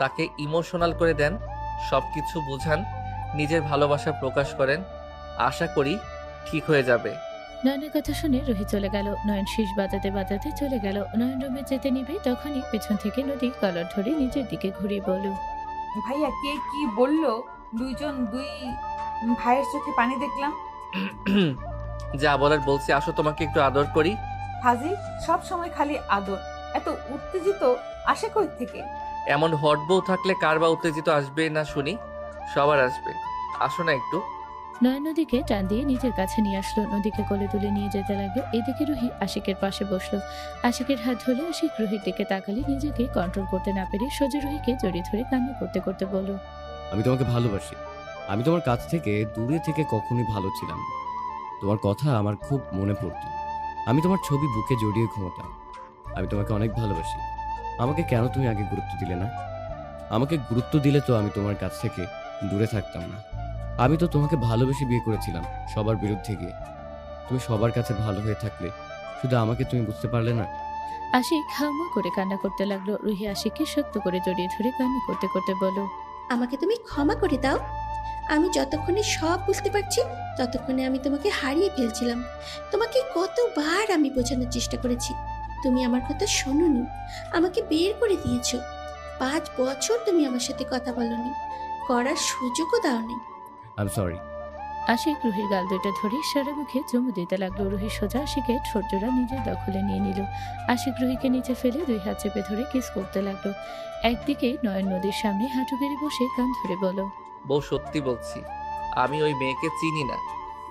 তাকে ইমোশনাল করে দেন, সব কিছু বুঝান, নিজের ভালোবাসা প্রকাশ করেন। আশা করি ঠিক হয়ে যাবে। নয়নের কথা শুনে রুহি চলে গেল। নয়ন শীষ বাজাতে বাজাতে চলে গেল। নয়ন রুমে যেতে নিবে তখনই পেছন থেকে নদী কলার ধরে নিজের দিকে ঘুরিয়ে বলল, ভাইয়া কে কি বললো? দুই ভাইয়ের চোখে পানি দেখলাম। যা বলার বলছি, আসো তোমাকে একটু আদর করি। হাজি সব সময় খালি আদর, এত উত্তেজিত আসে কই থেকে? এমন হট বউ থাকলে কার বা উত্তেজিত আসবে না শুনি? সবার আসবে। আসো না একটু। নয়ন নদীকে টান দিয়ে নিজের কাছে নিয়ে আসলো, নদীকে কোলে তুলে নিয়ে যেতে লাগলো। এদিকে রুহি আশিকের পাশে বসলো। আশিকের হাত ধরে আশিক রুহির দিকে তাকালে নিজেকে কন্ট্রোল করতে না পেরে সোজা রুহিকে জড়িয়ে ধরে কান্না করতে করতে বলল, আমি তোমাকে ভালোবাসি। আমি তোমার কাছ থেকে দূরে থেকে কখনোই ভালো ছিলাম না। তোমার কথা আমার খুব মনে পড়তো। আমি তোমার ছবি বুকে জড়িয়ে ঘুমোতাম। আমি তোমাকে অনেক ভালোবাসি। আমাকে কেন তুমি আগে গুরুত্ব দিলে না? আমাকে গুরুত্ব দিলে তো আমি তোমার কাছ থেকে দূরে থাকতাম না। আমি তো তোমাকে ভালোবেসে বিয়ে করেছিলাম, সবার বিরুদ্ধে গিয়ে। তুমি সবার কাছে ভালো হয়ে থাকলে শুধু আমাকে তুমি বুঝতে পারলে না। আশিক হাউমা করে কান্না করতে লাগলো। রুহি আশিককে শক্ত করে জড়িয়ে ধরে কান্না করতে করতে বলল, আমাকে তুমি ক্ষমা করে দাও। আমি যতক্ষণে সব বুঝতে পারছি ততক্ষণে আমি তোমাকে হারিয়ে ফেলছিলাম। তোমাকে কতবার আমি বোঝানোর চেষ্টা করেছি, তুমি আমার কথা শোনোনি, আমাকে বের করে দিয়েছো। 5 বছর তুমি আমার সাথে কথা বলোনি, করার সুযোগও দাওনি। I am sorry. আশিক রুহির গাল দুইটা ধরে সারা মুখে চুমু দিতে লাগলো। রুহি সোজা আশিকের ঠোঁটজোড়া নিজের দখলে নিয়ে নিল। আশিক রুহিকে নিচে ফেলে 2 হাত চেপে ধরে কিস করতে লাগলো। একদিকে নয়ন নদীর সামনে হাঁটু গেড়ে বসে কান ধরে বলল, বউ সত্যি বলছি, আমি ওই মেয়েকে চিনি না।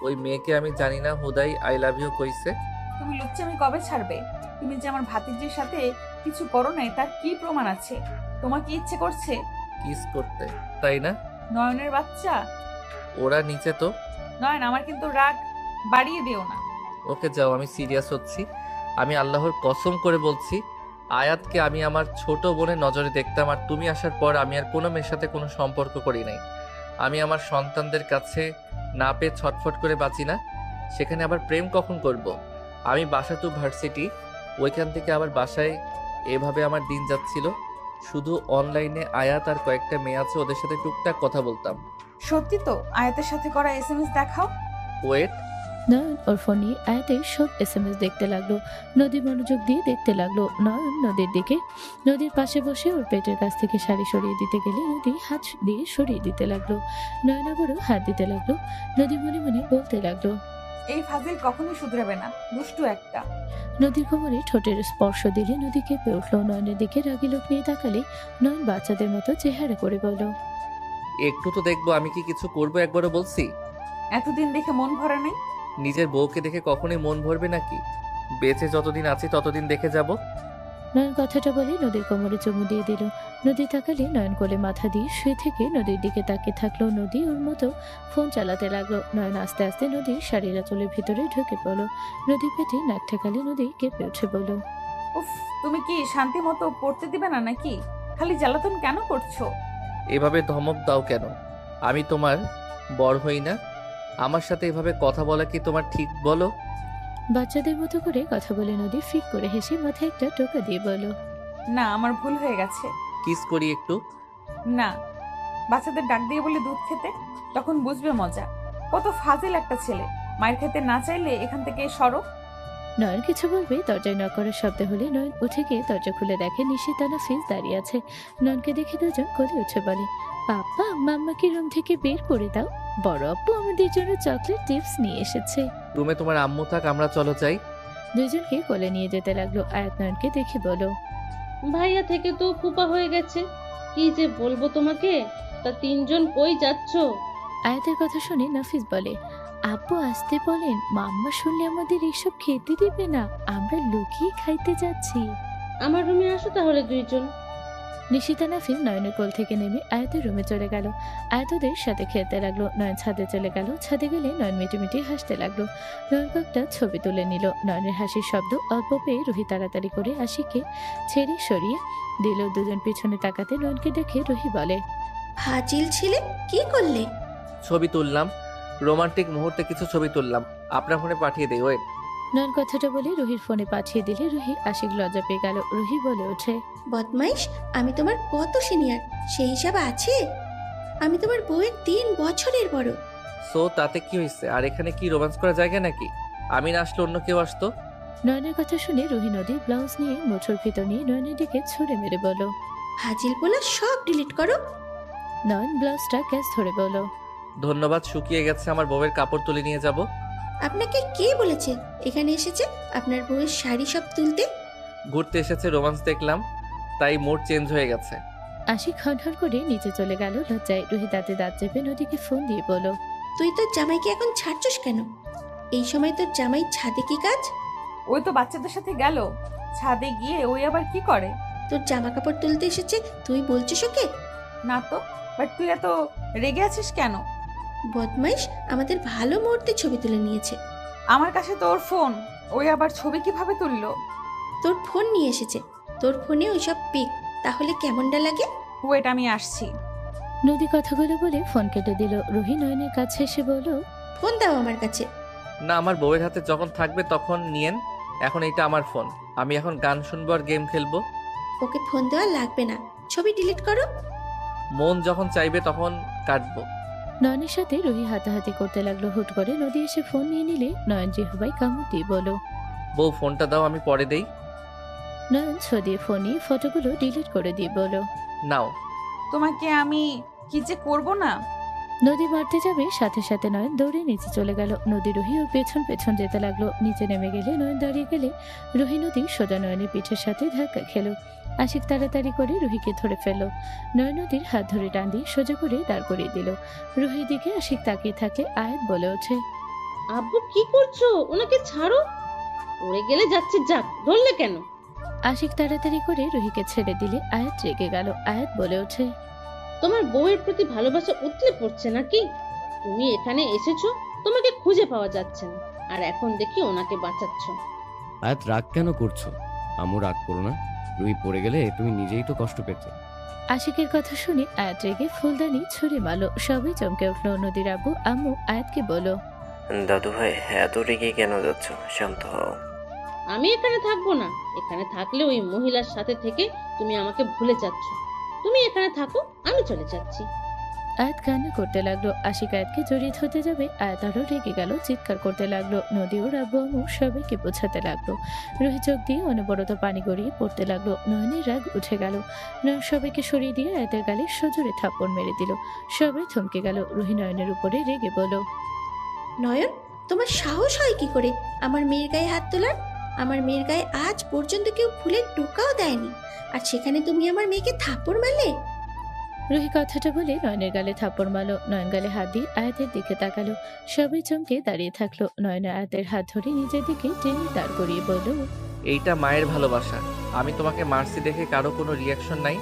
ওই মেয়েকে আমি জানি না হুদাই আই লাভ ইউ কইছে। তুমি লুচ্চামি কবে ছাড়বে? তুমি যে আমার ভাতিজির সাথে কিছু করো নাই তার কি প্রমাণ আছে? তোমার কি ইচ্ছে করছে? কিস করতে, তাই না? নয়নের বাচ্চা। ওরা নিচে তো। নয়ন, আমার কিন্তু রাগ বাড়িয়ে দিও না। ওকে যাও, আমি সিরিয়াস হচ্ছি। আমি আল্লাহর কসম করে বলছি, আয়াতকে আমি আমার ছোট বোনের নজরে দেখতাম, আর তুমি আসার পর আমি আর কোনো মেয়ের সাথে কোনো সম্পর্ক করি নাই। আমি আমার সন্তানদের কাছে না পেয়ে ছটফট করে বাঁচি না, সেখানে আবার প্রেম কখন করব? আমি বাসা টু ভার্সিটি, ওইখান থেকে আবার বাসায়, এভাবে আমার দিন যাচ্ছিল। শুধু অনলাইনে আয়াত আর কয়েকটা মেয়ে আছে, ওদের সাথে টুকটাক কথা বলতাম। সত্যি তো? আয়াতের সাথে করা SMS দেখাও। ওয়েট। নয়ন ওর ফোনে আয়াতের সব SMS দেখতে লাগলো। নদী মনোযোগ দিয়ে দেখতে লাগলো। নয়ন নদীর দিকে, নদীর পাশে বসে ওর পেটের কাছ থেকে শাড়ি সরিয়ে দিতে গেলে নদী হাত দিয়ে সরিয়ে দিতে লাগলো। নয়ন আবারও হাত দিতে লাগলো। নদী মনে মনে বলতে লাগলো, এই ফাজিল কখনোই শুধরাবে না, দুষ্টু একটা। নদীর কোমরে ঠোঁটের স্পর্শ দিলে নদী কেঁপে উঠলো। নয়নের দিকে রাগি লোক নিয়ে তাকালে নয়ন বাচ্চাদের মতো চেহারা করে বলল, একটু তো দেখবো আমি কি কিছু করবো, একবারও বলছি। এতদিন দেখে মন ভরে নাই? নিজের বউকে দেখে কখনোই মন ভরবে নাকি? বেঁচে যতদিন আছি ততদিন দেখে যাব। নয়ন কথাটা বলে নদীর কোমরে চুমু দিয়ে দিল। নদী তাকালে নয়ন কোলে মাথা দিয়ে শুয়ে থেকে নদীর দিকে তাকিয়ে থাকলো। নদী ওর মতো ফোন চালাতে লাগলো। নয়ন আস্তে আস্তে নদীর শাড়ির আঁচলের ভিতরে ঢুকে পড়ল। নদী পেটে নাক ঠেকালে নদী কেঁপে উঠে বলল, উফ, তুমি কি শান্তি মতো পড়তে দিবে না নাকি? খালি জ্বালাতন কেন করছো? এভাবে ধমক দাও কেন? আমি তোমার বড় হই না? আমার সাথে এভাবে কথা বলা কি তোমার ঠিক বলো? বাচ্চাদের মতো করে কথা বলে নদী ফিক করে হেসে মাথায় একটা টোকা দিয়ে বলল, না, আমার ভুল হয়ে গেছে। কিস করি একটু। না, বাচ্চাদের ডাক দিয়ে বলে দুধ খেতে, তখন বুঝবে মজা। কত ফাজিল একটা ছেলে। মায়ের খেতে না চাইলে এখান থেকে সরো। নয়ন কিছু বলবে, দরজায় নক করার শব্দ হলে নয়ন উঠে গিয়ে দরজা খুলে দেখে নিশিতা নাফিস দাঁড়িয়ে আছে। নয়নকে দেখে দুজন কোলে উঠে বলে, পাপা মাম্মাকে রুম থেকে বের করে দাও, বড় আপু আমাদের জন্য চকলেট টিপস নিয়ে এসেছে। রুমে তোমার আম্মু থাক, আমরা চলো যাই। দুজনকে কোলে নিয়ে যেতে লাগলো। আয়াত নয়নকে দেখে বলো, ভাইয়া থেকে তো ফুপা হয়ে গেছে। কি যে বলবো তোমাকে, তা 3 জন কই যাচ্ছ? আয়াতের কথা শুনে নাফিস বলে, আপু আসতে বলেন, মাম্মা শুনলে আমাদের এসব খেতে দিবে না, আমরা লুকিয়ে খাইতে যাচ্ছি। আমার রুমে আসো তাহলে 2 জন। নিশিতা নাফিস নয়নের কোল থেকে নেমে আয়াতের রুমে চলে গেল। আয়াত ওদের সাথে খেলতে লাগলো। নয়ন ছাদে চলে গেল। ছাদে গেলে নয়ন মিটিমিটি হাসতে লাগলো। নয়ন কয়েকটা ছবি তুলে নিল। নয়নের হাসির শব্দ অল্প পেয়ে রুহি তাড়াতাড়ি করে আশিককে ছেড়ে সরিয়ে দিল। দুজন পিছনে তাকাতে নয়নকে দেখে রুহি বলে, ফাজিল ছেলে, কি করলে? ছবি তুললাম, রোমান্টিক মুহূর্তে কিছু ছবি তুললাম, আপনার ফোনে পাঠিয়ে দেই। ওয়েট। নয়ন কথাটা বলে রুহির ফোনে পাঠিয়ে দিলে রুহি আশিক লজ্জা পেয়ে গেল। রুহি বলে ওঠে, বদমাইশ, আমি তোমার কত সিনিয়র সেই হিসাব আছে? আমি তোমার বউয়ের 3 বছরের বড়। সো তাতে কি হয়েছে? আর এখানে কি রোম্যান্স করার জায়গা নাকি? আমি না আসলে অন্য কেউ আসতো? নয়নের কথা শুনে রুহি নদীর ব্লাউজ নিয়ে মুঠোর ভিতর নিয়ে নয়নের দিকে ছুঁড়ে মেরে বলল, ফাজিল বলা সব ডিলিট করো। নয়ন ব্লাউজটা ক্যাচ ধরে বলল, ধন্যবাদ, শুকিয়ে গেছে, আমার বউয়ের কাপড় তুলে নিয়ে যাব। আপনাকে কে বলেছে এখানে এসেছে আপনার বউয়ের শাড়ি সব তুলতে? ঘুরতে এসেছে, রোম্যান্স দেখলাম, তাই মোড চেঞ্জ হয়ে গেছে। আশিক হনহন করে নিচে চলে গেল লজ্জায়। রুহি দাঁতে দাঁত চেপে নদীকে ফোন দিয়ে বলল, তুই তোর জামাইকে এখন ছাড়ছস কেন? এই সময় তোর জামাই ছাদে কি কাজ? ওই তো বাচ্চাদের সাথে গেল ছাদে গিয়ে, ওই আবার কি করে? তোর জামা কাপড় তুলতে এসেছে, তুই বলছিস ওকে? না তো, বাট তুই এত রেগে আছিস কেন? বদমাইশ, আমাদের ভালো মুহূর্তে ছবি তুলে নিয়েছে। আমার কাছে তোর ফোন, ওই আবার ছবি কিভাবে তুললো? তোর ফোন নিয়ে এসেছে, তোর ফোনে ওইসব পিক, তাহলে কেমনটা লাগে? ওয়েট, আমি আসছি। নদী কথাগুলো বলে ফোন কেটে দিল। রুহি নয়নের কাছে এসে বলল, ফোন দাও আমার কাছে। না, আমার বউয়ের হাতে যখন থাকবে তখন নিয়েন। এখন এটা আমার ফোন, আমি এখন গান শুনবো আর গেম খেলবো। ওকে ফোন দেওয়া লাগবে না, ছবি ডিলিট করো। মন যখন চাইবে তখন কাটবো। নয়নের সাথে রুহি হাতাহাতি করতে লাগলো। হুট করে নদী এসে ফোন নিয়ে নিলে নয়ন জিহুবাই কামড় দিয়ে বলল, বউ ফোনটা দাও, আমি পরে দেই। নয়ন ছদিয়ে ফোন নিয়ে ফটোগুলো ডিলিট করে দিয়ে বলল, নাও। তোমাকে আমি কি যে করব না। নদী মারতে যাবে, সাথে সাথে নয়ন দৌড়ে নিচে চলে গেল। নদী রুহি ওর পেছন পেছন যেতে লাগলো। নিচে নেমে গেলে নয়ন দাঁড়িয়ে গেলে রুহি নদী সোজা নয়নের পিঠের সাথে ধাক্কা খেলো। আশিক তাড়াতাড়ি করে রুহিকে ধরে ফেললো। নয়ন নদীর হাত ধরে টান দিয়ে সোজা করে দাঁড় করিয়ে দিল। রুহির দিকে আশিক তাকিয়ে থাকলে আয়াত বলে ওঠে, আব্বু কি করছো? ওনাকে ছাড়ো, পড়ে গেলে যাচ্ছে, যাক, ধরলে কেন? আশিক তাড়াতাড়ি করে রুহিকে ছেড়ে দিলে আয়াত রেগে গেল। আয়াত বলে ওঠে, তোমার বউয়ের প্রতি ভালোবাসা উতলে পড়ছে নাকি? তুমি এখানে এসেছো, তোমাকে খুঁজে পাওয়া যাচ্ছে না, আর এখন দেখি ওনাকে বাঁচাচ্ছ। আয়াত, রাগ কেন করছো? আম্মু, রাগ করো না। রুহি পড়ে গেলে তুমি নিজেই তো কষ্ট পেতে। আশিকের কথা শুনে আয়াত রেগে ফুলদানি ছুঁড়ে মারলো। সবাই চমকে উঠলো। নদীর আব্বু আম্মু আয়াতকে বলল, দাদু ভাই, এত রেগে কেন যাচ্ছ? শান্ত হও। আমি এখানে থাকবো না। এখানে থাকলে ওই মহিলার সাথে থেকে তুমি আমাকে ভুলে যাচ্ছ। তুমি এখানে থাকো, আমি চলে যাচ্ছি। আয়াত কান্না করতে লাগলো। আশিক আয়াতকে জড়িয়ে ধরতে যাবে, আয়াত আরো রেগে গেল, চিৎকার করতে লাগলো। নদী ওর আব্বু আম্মু সবাইকে বোঝাতে লাগলো। রুহি চোখ দিয়ে অনবরত পানি গড়িয়ে পড়তে লাগলো। নয়নের রাগ উঠে গেল। নয়ন সবাইকে সরিয়ে দিয়ে আয়াতের গালে সজোরে থাপ্পড় মেরে দিল। সবাই থমকে গেল। রুহি নয়নের উপরে রেগে বলল, নয়ন, তোমার সাহস হয় কি করে আমার মেয়ের গায়ে হাত তোলার? আমার মেয়ের গায়ে আজ পর্যন্ত কেউ ফুলের টোকাও দেয়নি, আর সেখানে তুমি আমার মেয়েকে থাপ্পড় মারলে? রুহি কথাটা বলে নয়নের গালে থাপ্পড় মারলো। নয়ন গালে হাত দিয়ে আয়াতের দিকে তাকালো। সবাই চমকে দাঁড়িয়ে থাকলো। নয়ন আয়াতের হাত ধরে নিজের দিকে টেনে দাঁড় করিয়ে বলল, এইটা মায়ের ভালোবাসা। আমি তোমাকে মারছি দেখে কারো কোনো রিয়াকশন নাই,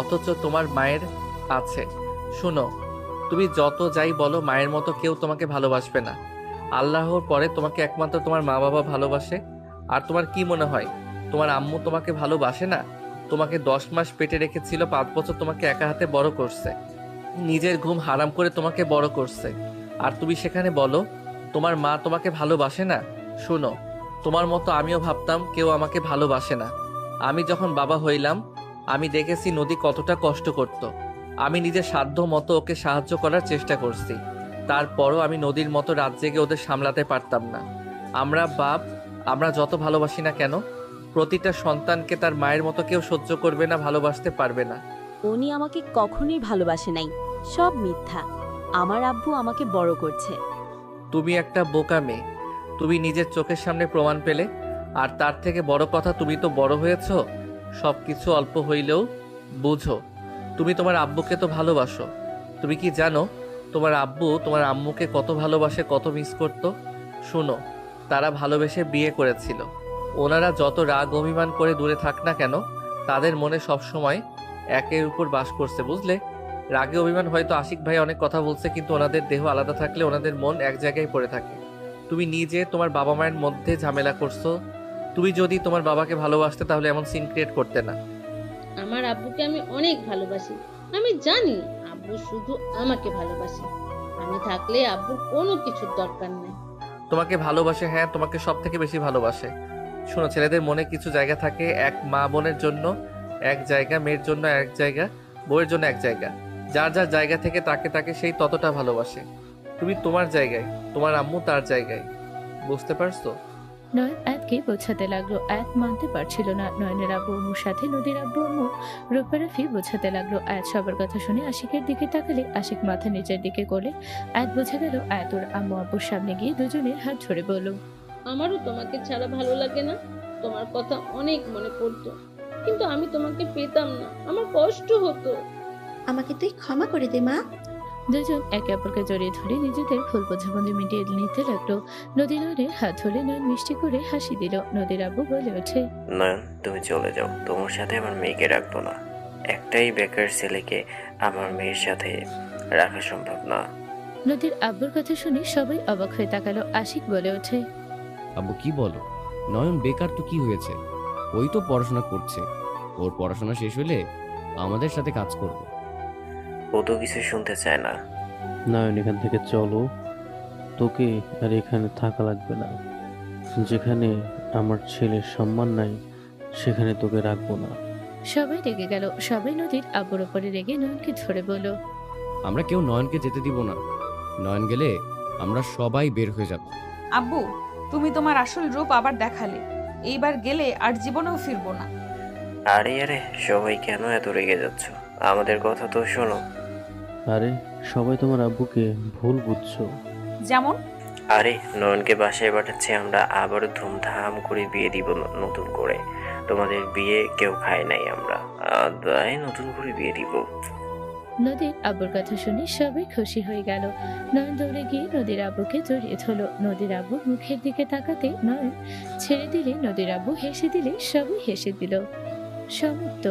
অথচ তোমার মায়ের আছে। শুনো, তুমি যত যাই বলো, মায়ের মতো কেউ তোমাকে ভালোবাসবে না। আল্লাহর পরে তোমাকে একমাত্র তোমার মা বাবা ভালোবাসে। আর তোমার কি মনে হয় তোমার আম্মু তোমাকে ভালোবাসে না? তোমাকে 10 মাস পেটে রেখেছিল, 5 বছর তোমাকে একা হাতে বড় করছে, নিজের ঘুম হারাম করে তোমাকে বড় করছে। আর তুমি সেখানে বলো তোমার মা তোমাকে ভালোবাসে না? শোনো, তোমার মতো আমিও ভাবতাম কেউ আমাকে ভালোবাসে না। আমি যখন বাবা হইলাম, আমি দেখেছি নদী কতটা কষ্ট করত। আমি নিজের সাধ্য মতো ওকে সাহায্য করার চেষ্টা করছি। তারপরও আমি নদীর মতো রাত জেগে ওদের সামলাতে পারতাম না। আমরা বাপ, আমরা যত ভালোবাসি না কেন, প্রতিটা সন্তানকে তার মায়ের মতো কেউ সহ্য করবে না, ভালোবাসতে পারবে না। উনি আমাকে কখনোই ভালোবাসে নাই, সব মিথ্যা। আমার আব্বু আমাকে বড় করছে। তুমি একটা বোকা মেয়ে, তুমি নিজের চোখের সামনে প্রমাণ পেলে। আর তার থেকে বড় কথা, তুমি তো বড় হয়েছো, সব কিছু অল্প হইলেও বুঝো। তুমি তোমার আব্বুকে তো ভালোবাসো। তুমি কি জানো তোমার আব্বু তোমার আম্মুকে কত ভালোবাসে, কত মিস করতো? শুনো, তারা ভালোবেসে বিয়ে করেছিল। ওনারা যত রাগ অভিমান করে দূরে থাক না কেন, তাদের মনে সবসময় একের উপর বাস করছে, বুঝলে? রাগে অভিমান হয়তো আশিক ভাই অনেক কথা বলছে, কিন্তু ওনাদের দেহ আলাদা থাকলে ওনাদের মন এক জায়গায় পড়ে থাকে। তুমি নিজে তোমার বাবা মায়ের মধ্যে ঝামেলা করছো। তুমি যদি তোমার বাবাকে ভালোবাসতে তাহলে এমন সিন ক্রিয়েট করতে না। আমার আব্বুকে আমি অনেক ভালোবাসি। আমি জানি আব্বু শুধু আমাকে ভালোবাসে। আমি থাকলে আব্বুর কোনো কিছুর দরকার নেই। তোমাকে ভালোবাসে, হ্যাঁ, তোমাকে সব থেকে বেশি ভালোবাসে। শোনো, ছেলেদের মনে কিছু জায়গা থাকে, এক মা বোনের জন্য এক জায়গা, মেয়ের জন্য এক জায়গা, বউয়ের জন্য এক জায়গা। যার যার জায়গা থেকে তাকে তাকে সেই ততটা ভালোবাসে। তুমি তোমার জায়গায়, তোমার আম্মু তার জায়গায়। বুঝতে পারছো? নয়ন আয়াতকে বোঝাতে লাগলো। আয়াত মানতে পারছিল না। নয়নের আব্বু আম্মুর সাথে নদীর আব্বু আম্মু রূপারাফি বোঝাতে লাগলো। আয়াত সবার কথা শুনে আশিকের দিকে তাকালে আশিক মাথা নিচের দিকে করলে আয়াত বোঝা গেল আয়াত ওর আম্মু আব্বুর সামনে গিয়ে দুজনের হাত ধরে বলল, আমারও তোমাকে ছাড়া ভালো লাগে না। তোমার কথা অনেক মনে পড়তো। কিন্তু আমি তোমাকে পেতাম না, আমার কষ্ট হতো। আমাকে তুই ক্ষমা করে দে মা। দুজন একে অপরকে জড়িয়ে ধরে নিজেদের ভুল বোঝাবুঝি মিটিয়ে নিতে লাগলো। নদী নয়নের হাত ধরে নয়ন মিষ্টি করে হাসি দিল। নদীর আব্বু বলে ওঠে, নয়ন, তুমি চলে যাও, তোমার সাথে আমার মেয়েকে রাখবো না। একটাই বেকার ছেলেকে আমার মেয়ের সাথে রাখা সম্ভব না। নদীর আব্বুর কথা শুনে সবাই অবাক হয়ে তাকালো। আশিক বলে ওঠে, আব্বু কি বলো? নয়ন বেকার তো কি হয়েছে? ওই তো পড়াশোনা করছে। ওর পড়াশোনা শেষ হলে আমাদের সাথে কাজ করবে। ও তো কিছু শুনতে চায় না। নয়ন, এখান থেকে চলো, তোকে আর এখানে থাকা লাগবে না। যেখানে আমার ছেলের সম্মান নাই সেখানে তোকে রাখবো না। সবাই রেগে গেল। সবাই নদীর আব্বুর উপরে রেগে নয়নকে ধরে বলল, আমরা কেউ নয়নকে যেতে দিব না। নয়ন গেলে আমরা সবাই বের হয়ে যাব। আব্বু, তুমি তোমার আসল রূপ আবার দেখালে। এইবার গেলে আর জীবনেও ফিরবো না। আরে আরে, সবাই কেন এত রেগে যাচ্ছ? আমাদের কথা তো শোনো। আরে সবাই তোমার আব্বুকে ভুল বুঝছো। যেমন? আরে নয়নকে বাসায় পাঠাচ্ছি আমরা, আবারও ধুমধাম করে বিয়ে দিব নতুন করে। তোমাদের বিয়ে কেউ খায় নাই আমরা, তাই নতুন করে বিয়ে দিব। নদীর আব্বুর কথা শুনে সবাই খুশি হয়ে গেল। নয়ন দৌড়ে গিয়ে নদীর আব্বুকে জড়িয়ে ধরল। নদীর আব্বুর মুখের দিকে তাকাতে নয়ন ছেড়ে দিলে, নদীর আব্বু হেসে দিলে, সবাই হেসে দিল। সমাপ্ত।